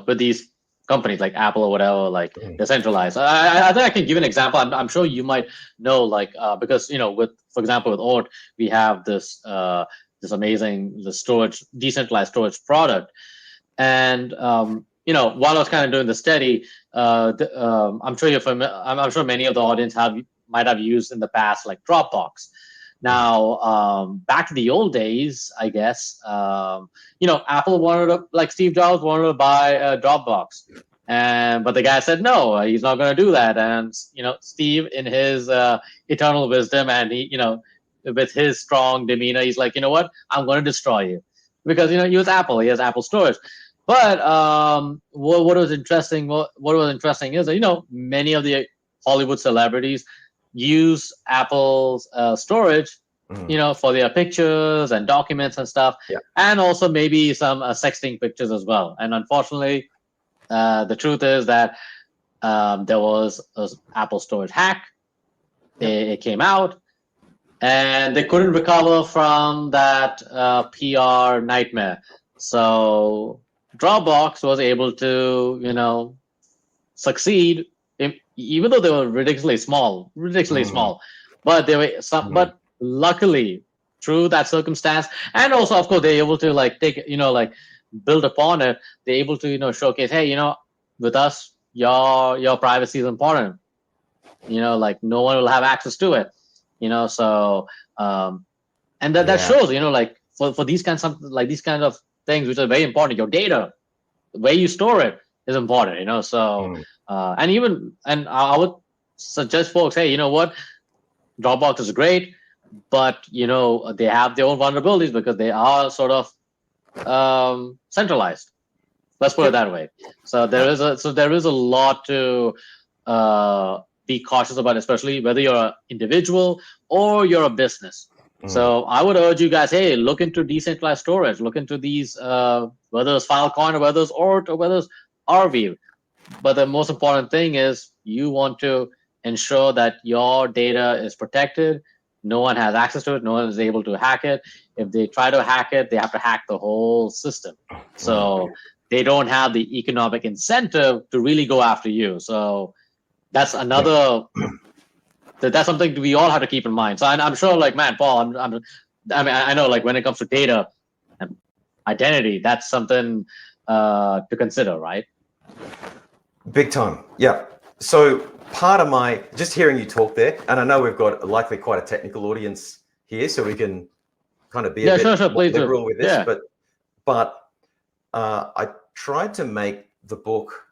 Speaker 1: with these companies like Apple or whatever, like they're centralized. I think I can give an example. I'm sure you might know, like because for example, with Ort, we have this amazing decentralized storage product, and while I was kind of doing the study, I'm sure you're familiar. I'm sure many of the audience might have used in the past, like Dropbox. Now, back to the old days, I guess, Apple wanted to, like Steve Jobs wanted to buy Dropbox. But the guy said no, he's not going to do that. And Steve, in his eternal wisdom, and with his strong demeanor, he's like, you know what, I'm going to destroy you, because he was Apple, he has Apple storage. But what was interesting? What was interesting is that many of the Hollywood celebrities use Apple's storage, for their pictures and documents and stuff, and also maybe some sexting pictures as well. And unfortunately, the truth is that there was an Apple storage hack. It came out, and they couldn't recover from that PR nightmare. So Dropbox was able to, succeed, even though they were ridiculously small. But they were but luckily, through that circumstance, and also of course they're able to take build upon it. They're able to showcase, hey, with us, your privacy is important. No one will have access to it. So and that shows, for these kinds of things which are very important, your data, where you store it is important. So and I would suggest folks, hey, you know what, Dropbox is great, but they have their own vulnerabilities because they are sort of centralized. Let's put it that way. So there is a lot to be cautious about, especially whether you're an individual or you're a business. So I would urge you guys, hey, look into decentralized storage. Look into these, whether it's Filecoin or whether it's Ort or whether it's Arweave. But the most important thing is you want to ensure that your data is protected. No one has access to it. No one is able to hack it. If they try to hack it, they have to hack the whole system. So they don't have the economic incentive to really go after you. So that's another. That's something we all have to keep in mind. So I'm sure, Paul, I know, when it comes to data and identity, that's something to consider, right?
Speaker 2: Big time. Yeah. So part of just hearing you talk there, and I know we've got likely quite a technical audience here, so we can kind of be a bit more liberal with this. But I tried to make the book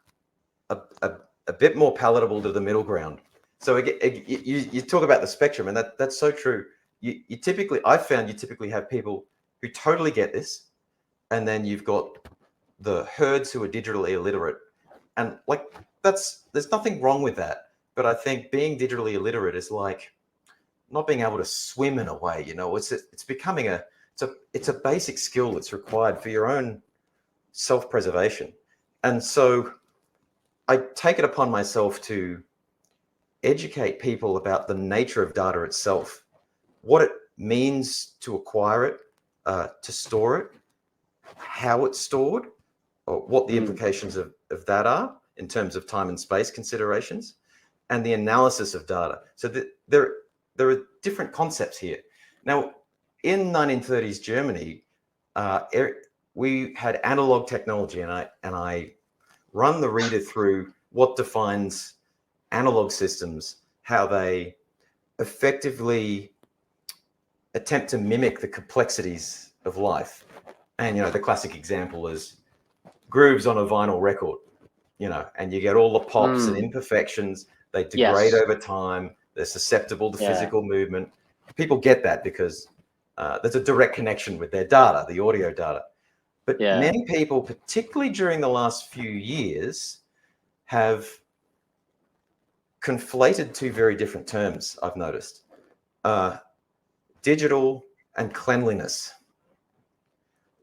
Speaker 2: a bit more palatable to the middle ground. So you talk about the spectrum, and that's so true. I found you typically have people who totally get this, and then you've got the herds who are digitally illiterate, and there's nothing wrong with that. But I think being digitally illiterate is like not being able to swim in a way. It's becoming it's a basic skill that's required for your own self-preservation, and so I take it upon myself to educate people about the nature of data itself, what it means to acquire it, to store it, how it's stored, or what the implications of that are in terms of time and space considerations, and the analysis of data. So there are different concepts here. Now, in 1930s Germany, we had analog technology, and I run the reader through what defines analog systems, how they effectively attempt to mimic the complexities of life. And, the classic example is grooves on a vinyl record, and you get all the pops and imperfections. They degrade over time. They're susceptible to physical movement. People get that because there's a direct connection with their data, the audio data. But many people, particularly during the last few years, have conflated two very different terms, I've noticed. Digital and cleanliness.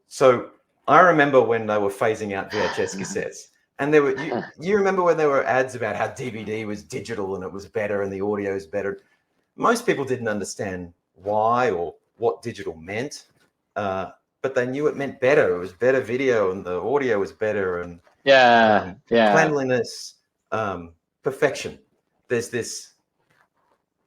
Speaker 2: So I remember when they were phasing out VHS cassettes, and there were you remember when there were ads about how DVD was digital and it was better and the audio is better. Most people didn't understand why or what digital meant, but they knew it meant better. It was better video and the audio was better, and cleanliness, perfection. There's this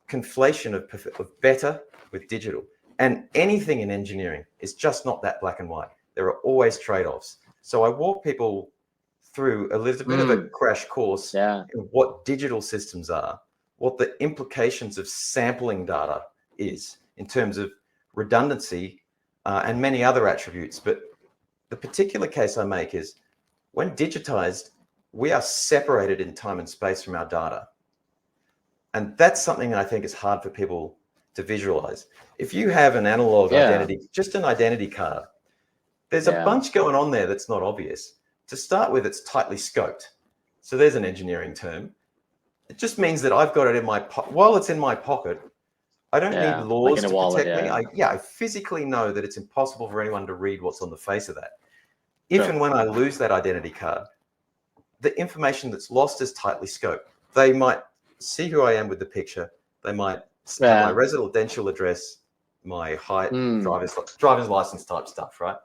Speaker 2: conflation of better with digital, and anything in engineering is just not that black and white. There are always trade-offs. So I walk people through a little bit of a crash course in what digital systems are, what the implications of sampling data is in terms of redundancy and many other attributes. But the particular case I make is when digitized, we are separated in time and space from our data. And that's something I think is hard for people to visualize. If you have an analog identity, just an identity card, there's a bunch going on there that's not obvious. To start with, it's tightly scoped. So there's an engineering term. It just means that I've got it in my pocket. While it's in my pocket, I don't need laws to protect me. I physically know that it's impossible for anyone to read what's on the face of that. If and when I lose that identity card, the information that's lost is tightly scoped. They might see who I am with the picture. They might have my residential address, my height, driver's license type stuff, right?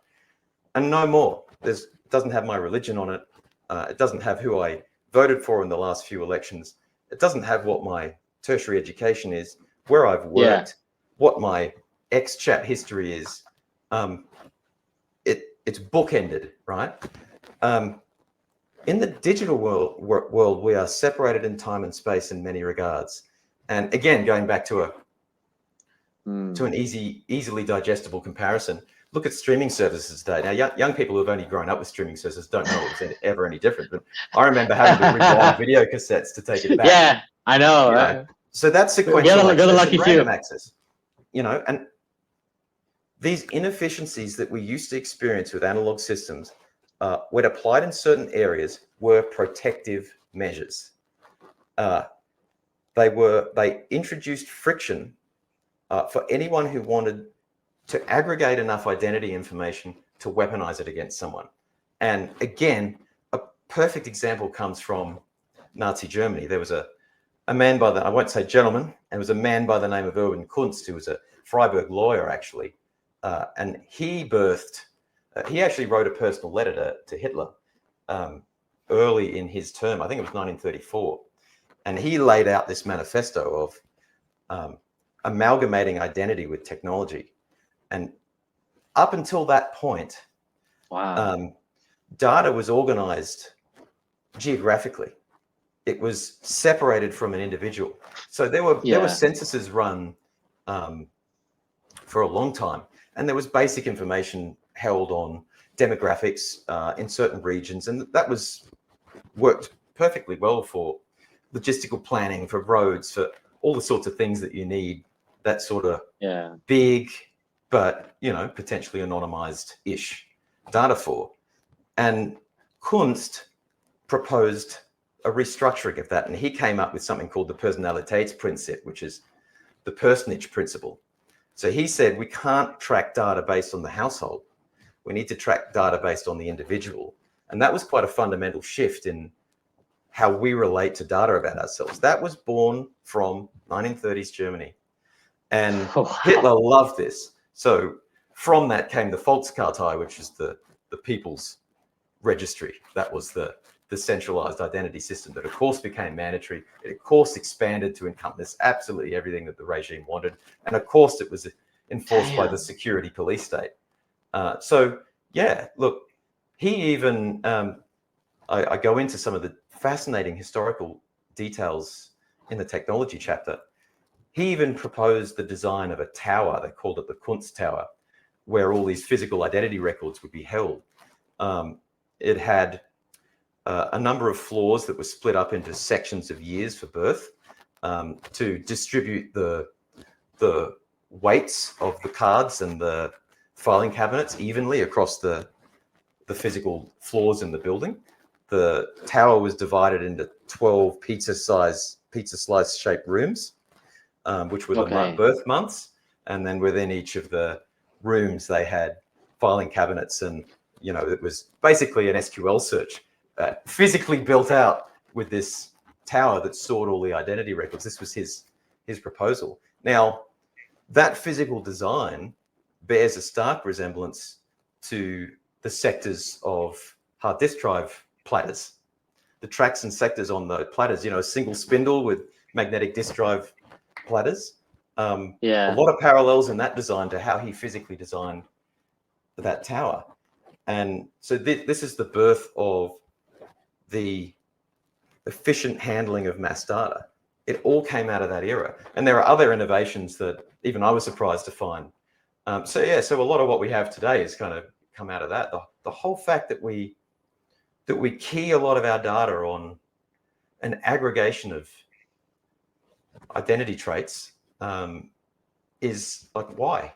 Speaker 2: And no more. It doesn't have my religion on it. It doesn't have who I voted for in the last few elections. It doesn't have what my tertiary education is, where I've worked, what my ex-chat history is. It's bookended, right? In the digital world, we are separated in time and space in many regards. And again, going back to an easily digestible comparison, look at streaming services today. Now, young people who have only grown up with streaming services don't know it was ever any different. But I remember having to rewind video cassettes to take it back.
Speaker 1: Yeah, I know.
Speaker 2: Right? So that's sequential access and random access. And these inefficiencies that we used to experience with analog systems, when applied in certain areas, were protective measures. They introduced friction for anyone who wanted to aggregate enough identity information to weaponize it against someone. And again, a perfect example comes from Nazi Germany. There was a man by the, I won't say gentleman, it was a man by the name of Erwin Kunst, who was a Freiburg lawyer, actually. And he actually wrote a personal letter to Hitler early in his term. I think it was 1934. And he laid out this manifesto of amalgamating identity with technology. And up until that point, data was organized geographically. It was separated from an individual. So there were censuses run for a long time, and there was basic information held on demographics in certain regions, and that worked perfectly well for logistical planning, for roads, for all the sorts of things that you need that sort of big but potentially anonymized-ish data for. And Kunst proposed a restructuring of that, and he came up with something called the Personalitätsprinzip, which is the personage principle. So he said we can't track data based on the household. We need to track data based on the individual. And that was quite a fundamental shift in how we relate to data about ourselves. That was born from 1930s Germany. And Hitler loved this. So from that came the Volkskartei, which is the people's registry. That was the centralized identity system that, of course, became mandatory. It, of course, expanded to encompass absolutely everything that the regime wanted. And, of course, it was enforced by the security police state. Look, he even, I go into some of the fascinating historical details in the technology chapter. He even proposed the design of a tower. They called it the Kunst Tower, where all these physical identity records would be held. It had a number of floors that were split up into sections of years for birth to distribute the weights of the cards and the filing cabinets evenly across the physical floors in the building. The tower was divided into 12 pizza slice shaped rooms, which were the birth months. And then within each of the rooms, they had filing cabinets, and it was basically an SQL search. Physically built out with this tower that stored all the identity records. This was his proposal. Now, that physical design bears a stark resemblance to the sectors of hard disk drive platters. The tracks and sectors on the platters, a single spindle with magnetic disk drive platters. A lot of parallels in that design to how he physically designed that tower. And so this is the birth of the efficient handling of mass data. It all came out of that era. And there are other innovations that even I was surprised to find. So a lot of what we have today has kind of come out of that. The whole fact that we that we key a lot of our data on an aggregation of identity traits is like, why?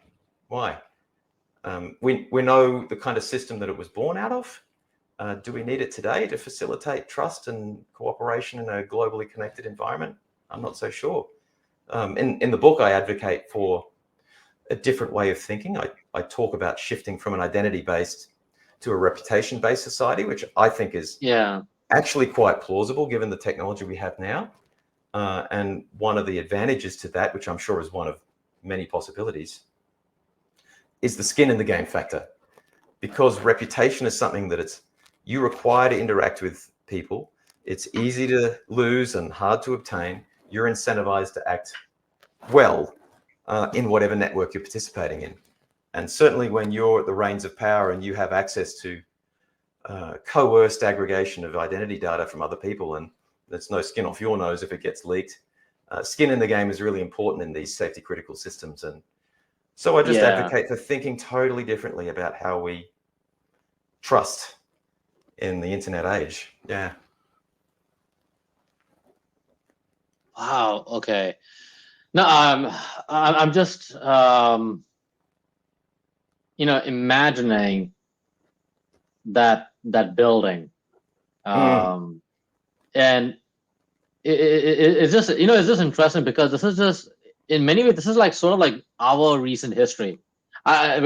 Speaker 2: We know the kind of system that it was born out of. Do we need it today to facilitate trust and cooperation in a globally connected environment? I'm not so sure. In the book, I advocate for a different way of thinking. I talk about shifting from an identity-based to a reputation-based society, which I think is actually quite plausible given the technology we have now. And one of the advantages to that, which I'm sure is one of many possibilities, is the skin in the game factor. Because reputation is something that you require to interact with people. It's easy to lose and hard to obtain. You're incentivized to act well in whatever network you're participating in. And certainly when you're at the reins of power and you have access to coerced aggregation of identity data from other people, and there's no skin off your nose if it gets leaked. Skin in the game is really important in these safety critical systems. And so I just advocate for thinking totally differently about how we trust in the internet age. Yeah.
Speaker 1: Wow. Okay. No, I'm just imagining that building, and it's just it's just interesting because this is just, in many ways, this is like sort of like our recent history. I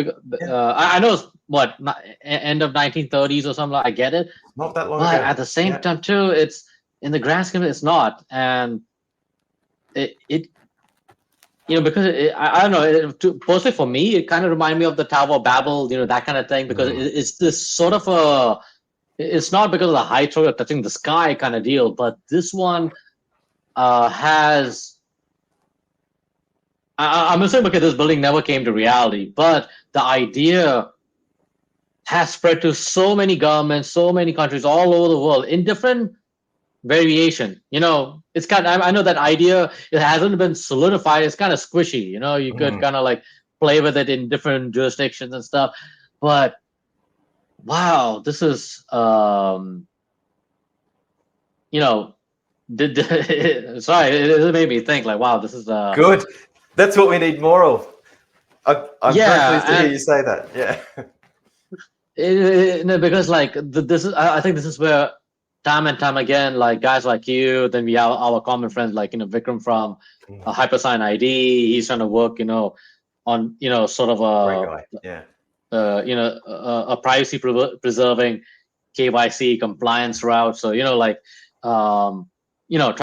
Speaker 1: know it's what, end of 1930s or something. I get it,
Speaker 2: not that long
Speaker 1: but
Speaker 2: ago.
Speaker 1: at the same time too, it's in the grand scheme it's not, and it because I don't know, personally for me it kind of reminded me of the Tower of Babel, that kind of thing, because it's this sort of it's not because of the height or touching the sky kind of deal, but this one has, I'm assuming because this building never came to reality, but the idea has spread to so many governments, so many countries all over the world in different variation. It's kind of, I know that idea, it hasn't been solidified. It's kind of squishy. You could kind of like play with it in different jurisdictions and stuff. But wow, this is sorry, it made me think like, wow, this is
Speaker 2: good. That's what we need more of. I'm very pleased to hear you say that. Yeah.
Speaker 1: Because like this is, I think this is where time and time again, like guys like you, then we have our common friends like Vikram from Hypersign ID. He's trying to work on sort of a privacy preserving KYC compliance route. So trying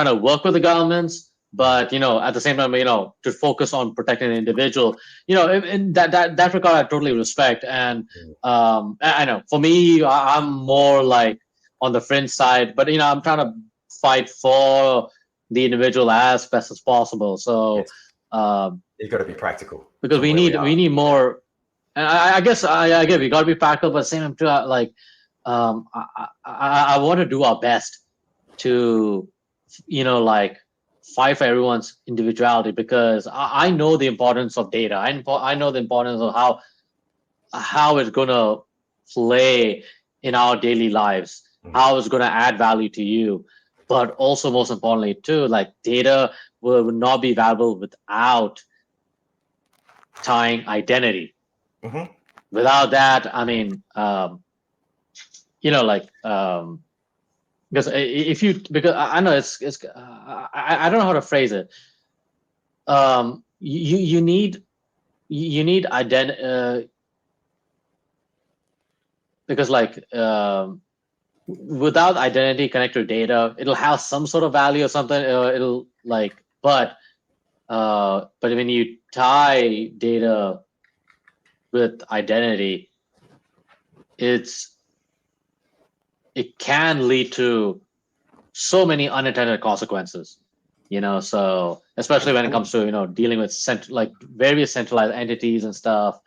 Speaker 1: to work with the governments, but at the same time to focus on protecting an individual. In that regard, I totally respect. And I know for me, I'm more like on the fringe side, but I'm trying to fight for the individual as best as possible. So
Speaker 2: you've got to be practical,
Speaker 1: because we need more. And I guess I get we got to be practical, but at the same time too, like I want to do our best to like fight for everyone's individuality, because I know the importance of data. I know the importance of how it's gonna play in our daily lives, how it's gonna add value to you, but also most importantly too, like data will not be valuable without tying identity. Without that, I mean, because because I know it's I don't know how to phrase it. You need identity, because like without identity connected to data, it'll have some sort of value or something. It'll like, but when you tie data with identity, it can lead to so many unintended consequences, so especially when it comes to, dealing with various centralized entities and stuff,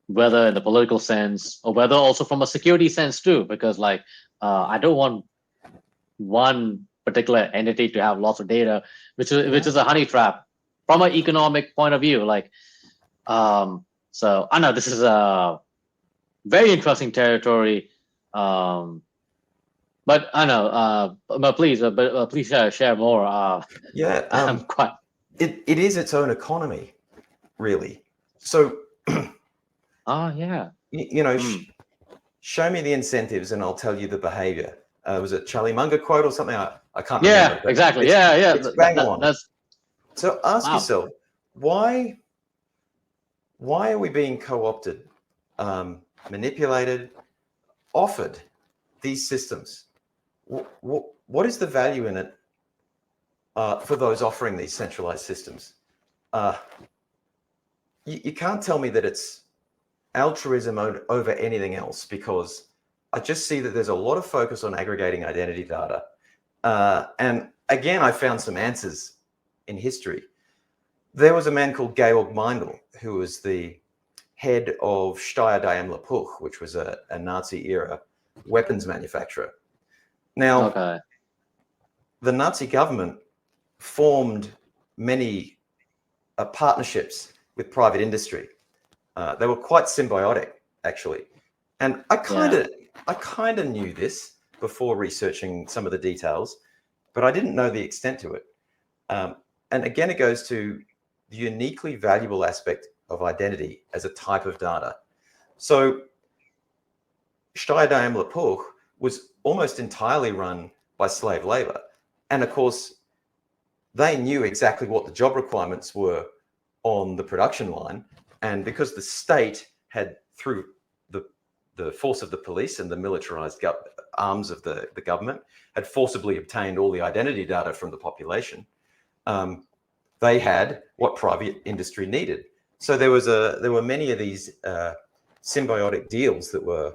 Speaker 1: whether in the political sense or whether also from a security sense too, because like, I don't want one particular entity to have lots of data, which is a honey trap from an economic point of view. Like, so I know this is a very interesting territory. But I know. But please, please share more.
Speaker 2: Yeah,
Speaker 1: I'm quite.
Speaker 2: it is its own economy, really. So,
Speaker 1: Oh yeah.
Speaker 2: you know, show me the incentives and I'll tell you the behavior. Was it Charlie Munger quote or something? I can't remember.
Speaker 1: Yeah,
Speaker 2: But
Speaker 1: exactly.
Speaker 2: it's,
Speaker 1: Yeah.
Speaker 2: it's bang on.
Speaker 1: That's
Speaker 2: So ask
Speaker 1: wow.
Speaker 2: yourself, why are we being co-opted, manipulated, offered these systems? What is the value in it for those offering these centralized systems? You can't tell me that it's altruism over anything else, because I just see that there's a lot of focus on aggregating identity data. And again, I found some answers in history. There was a man called Georg Meindl, who was the head of Steyr Daimler Puch, which was a Nazi-era weapons manufacturer. Now, the Nazi government formed many partnerships with private industry. They were quite symbiotic, actually. And I kind of knew this before researching some of the details, but I didn't know the extent to it. And again, it goes to the uniquely valuable aspect of identity as a type of data. So Steyr Daimler Puch was almost entirely run by slave labor. And of course, they knew exactly what the job requirements were on the production line. And because the state had, through the force of the police and the militarized arms of the government, had forcibly obtained all the identity data from the population, they had what private industry needed. So there were many of these symbiotic deals that were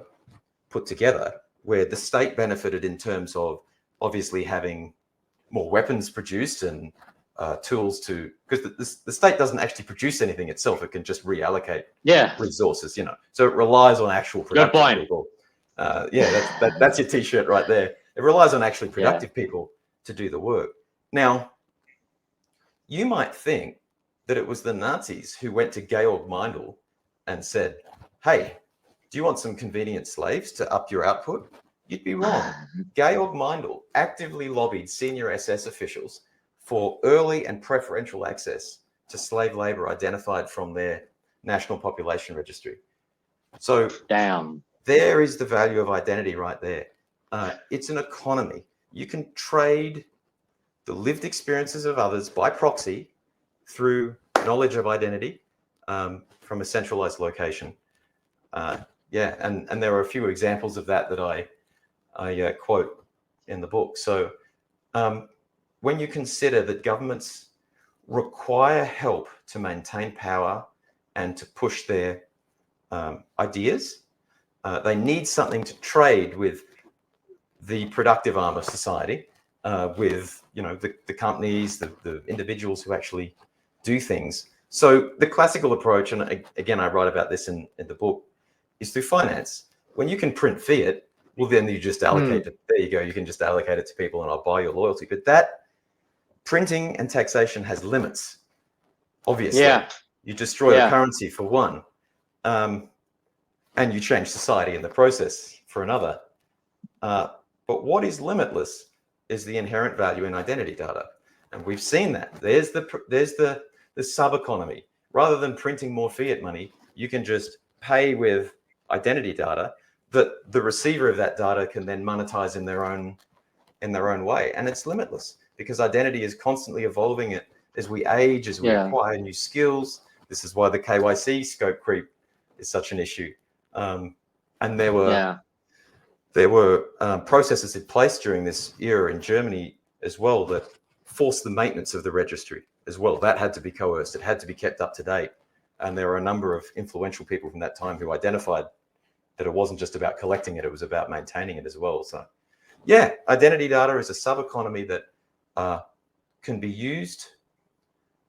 Speaker 2: put together where the state benefited in terms of obviously having more weapons produced and tools to, because the state doesn't actually produce anything itself. It can just reallocate resources, so it relies on actual productive people. That's your t-shirt right there. It relies on actually productive people to do the work. Now, you might think that it was the Nazis who went to Georg Meindl and said, hey, do you want some convenient slaves to up your output? You'd be wrong. Georg Meindl actively lobbied senior SS officials for early and preferential access to slave labor identified from their national population registry. So there is the value of identity right there. It's an economy. You can trade the lived experiences of others by proxy through knowledge of identity from a centralized location. And there are a few examples of that I quote in the book. So when you consider that governments require help to maintain power and to push their ideas, they need something to trade with the productive arm of society, with the companies, the individuals who actually do things. So the classical approach, and again, I write about this in the book, is through finance. When you can print fiat, well, then you just allocate it. There you go. You can just allocate it to people and I'll buy your loyalty. But that printing and taxation has limits, obviously. You destroy the currency for one, and you change society in the process for another. But what is limitless is the inherent value in identity data. And we've seen that. There's the sub-economy. Rather than printing more fiat money, you can just pay with identity data that the receiver of that data can then monetize in their own way. And it's limitless because identity is constantly evolving as we age, as we acquire new skills. This is why the KYC scope creep is such an issue. And there were processes in place during this era in Germany as well that forced the maintenance of the registry as well. That had to be coerced. It had to be kept up to date. And there were a number of influential people from that time who identified that it wasn't just about collecting it, it was about maintaining it as well. So identity data is a sub-economy that can be used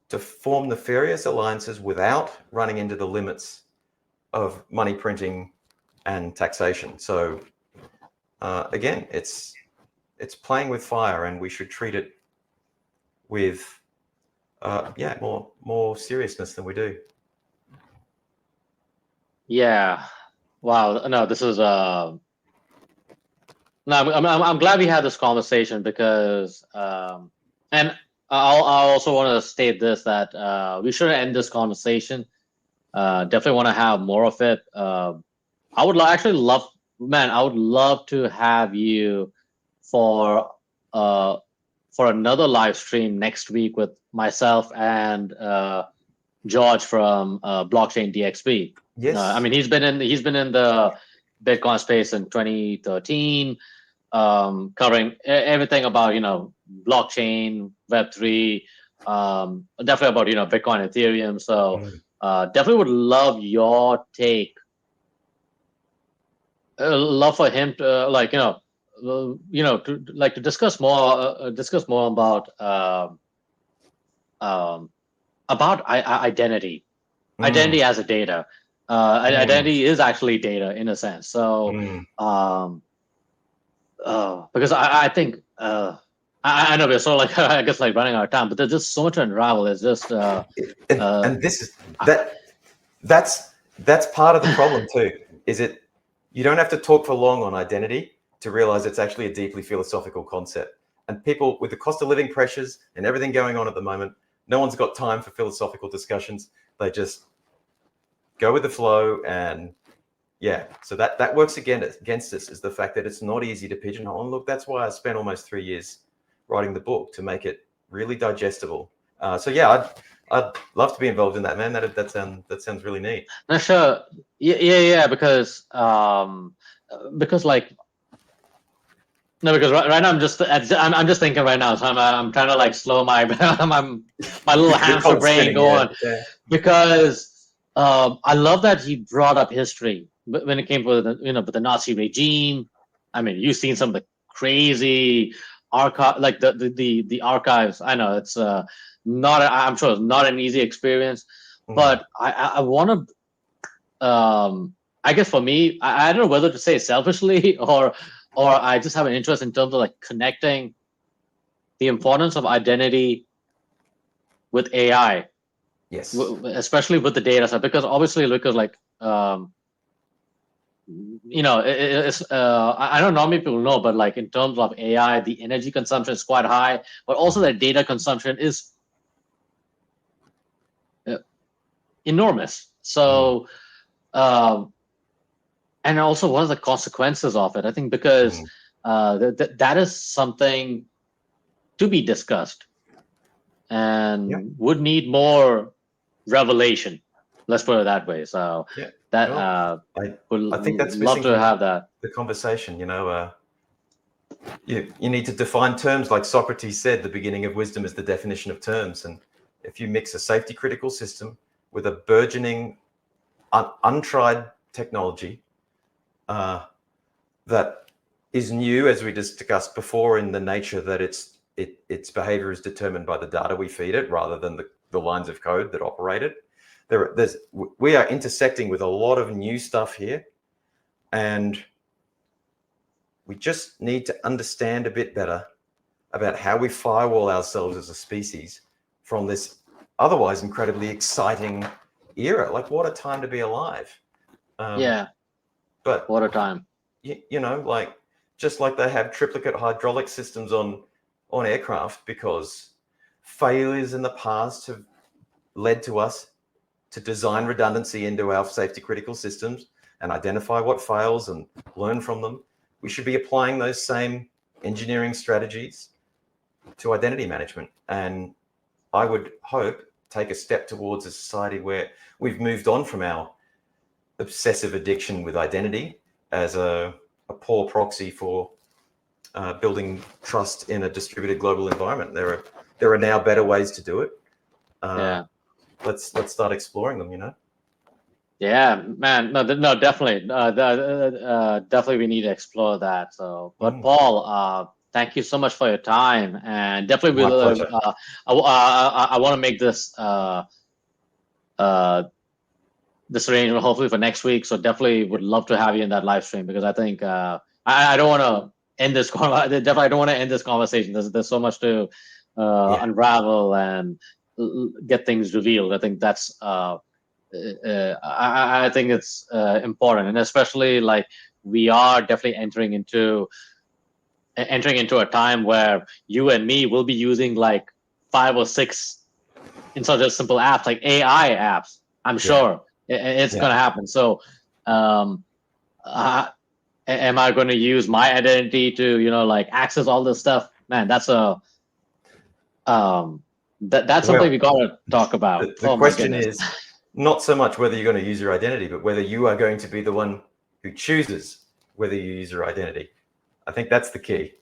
Speaker 2: to form nefarious alliances without running into the limits of money printing and taxation. So again, it's playing with fire, and we should treat it with more seriousness than we do.
Speaker 1: Wow. No, this is No, I'm glad we had this conversation because, and I also want to state this that we should end this conversation. Definitely want to have more of it. I would actually love, man, I would love to have you for uh for another live stream next week with myself and George from Blockchain DXB. I
Speaker 2: Yes.
Speaker 1: mean, he's been in the Bitcoin space in 2013, covering everything about blockchain, Web3, definitely about Bitcoin, Ethereum. So
Speaker 2: Mm.
Speaker 1: definitely would love your take. Love for him to to discuss more um, about identity.
Speaker 2: Mm.
Speaker 1: Identity as a data.
Speaker 2: Mm.
Speaker 1: Identity is actually data in a sense. So,
Speaker 2: Mm.
Speaker 1: um, because I think I know we're sort of like I guess like running out of time, but there's just so much to unravel. It's just
Speaker 2: And this is that that's part of the problem too. Is it you don't have to talk for long on identity to realize it's actually a deeply philosophical concept. And people with the cost of living pressures and everything going on at the moment, no one's got time for philosophical discussions. They just go with the flow. And yeah, so that works against us, is the fact that it's not easy to pigeonhole. And look, that's why I spent almost 3 years writing the book, to make it really digestible. So yeah, I'd love to be involved in that, man. That sounds really neat.
Speaker 1: not sure. Yeah, because like no, because right now I'm just thinking right now, so I'm trying to like slow my my little
Speaker 2: The
Speaker 1: hamster
Speaker 2: cold
Speaker 1: brain
Speaker 2: spinning, yeah,
Speaker 1: going
Speaker 2: yeah.
Speaker 1: because I love that he brought up history when it came to with the Nazi regime. I mean, you've seen some of the crazy archive, like the archives. I know it's not. I'm sure it's not an easy experience,
Speaker 2: Mm.
Speaker 1: but I want to. I guess for me, I don't know whether to say selfishly or I just have an interest in terms of like connecting the importance of identity with AI,
Speaker 2: Yes.
Speaker 1: especially with the data set, because obviously, because like it's I don't know how many people know, but like in terms of AI, the energy consumption is quite high, but also the data consumption is uh, enormous.
Speaker 2: Mm.
Speaker 1: So, um, and also what are the consequences of it? I think because
Speaker 2: Mm.
Speaker 1: that is something to be discussed
Speaker 2: Yeah.
Speaker 1: and would need more revelation. Let's put it that way. So
Speaker 2: Yeah.
Speaker 1: that
Speaker 2: Well, I
Speaker 1: would
Speaker 2: I think that's
Speaker 1: love
Speaker 2: missing
Speaker 1: to
Speaker 2: from
Speaker 1: have that.
Speaker 2: the conversation. You need to define terms, like Socrates said. The beginning of wisdom is the definition of terms. And if you mix a safety critical system with a burgeoning, untried technology uh, that is new, as we discussed before, in the nature that its behavior is determined by the data we feed it, rather than the lines of code that operate it. We are intersecting with a lot of new stuff here, and we just need to understand a bit better about how we firewall ourselves as a species from this otherwise incredibly exciting era. Like, what a time to be alive. Um,
Speaker 1: Yeah,
Speaker 2: but
Speaker 1: what a time.
Speaker 2: like, just like they have triplicate hydraulic systems on aircraft, because failures in the past have led to us to design redundancy into our safety critical systems and identify what fails and learn from them. We should be applying those same engineering strategies to identity management. And I would hope take a step towards a society where we've moved on from our obsessive addiction with identity as a poor proxy for building trust in a distributed global environment. There are now better ways to do it. Uh,
Speaker 1: Yeah.
Speaker 2: let's start exploring them.
Speaker 1: Yeah, man. No, definitely. Definitely, we need to explore that. So, but
Speaker 2: Mm,
Speaker 1: Paul, thank you so much for your time, and definitely,
Speaker 2: my pleasure.
Speaker 1: I want to make uh, this arrangement hopefully for next week. So, definitely would love to have you in that live stream because I think I don't want to end this. Definitely, I don't want to end this conversation. There's so much to
Speaker 2: Yeah,
Speaker 1: unravel and get things revealed. I think that's. I think it's important, and especially like we are definitely entering into entering into a time where you and me will be using like 5 or 6 instead of just simple apps, like AI apps. I'm sure it's going to happen. So, am I going to use my identity to, like access all this stuff? Man, that's that's something we got to talk about.
Speaker 2: The question is not so much whether you're going to use your identity, but whether you are going to be the one who chooses whether you use your identity. I think that's the key.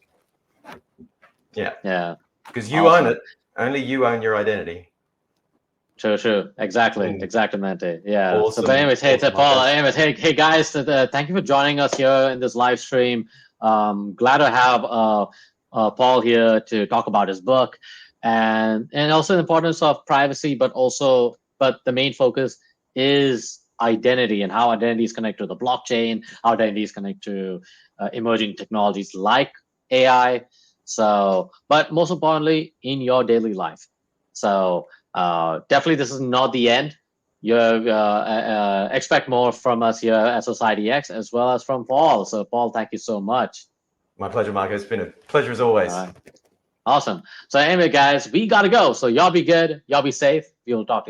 Speaker 1: Yeah.
Speaker 2: Because you own it. Only you own your identity.
Speaker 1: True. Exactly, Mente. Yeah.
Speaker 2: Awesome.
Speaker 1: So, but anyways, hey, Paul. Anyways, hey guys, thank you for joining us here in this live stream. Glad to have Paul here to talk about his book, and also the importance of privacy, but the main focus is identity and how identity is connected to the blockchain, how identity is connected to emerging technologies like AI. So, but most importantly, in your daily life. So. Definitely, this is not the end. You expect more from us here at Society X, as well as from Paul. So, Paul, thank you so much.
Speaker 2: My pleasure, Marco. It's been a pleasure as always.
Speaker 1: Awesome. So, anyway, guys, we gotta go. So, y'all be good. Y'all be safe. We will talk to you soon.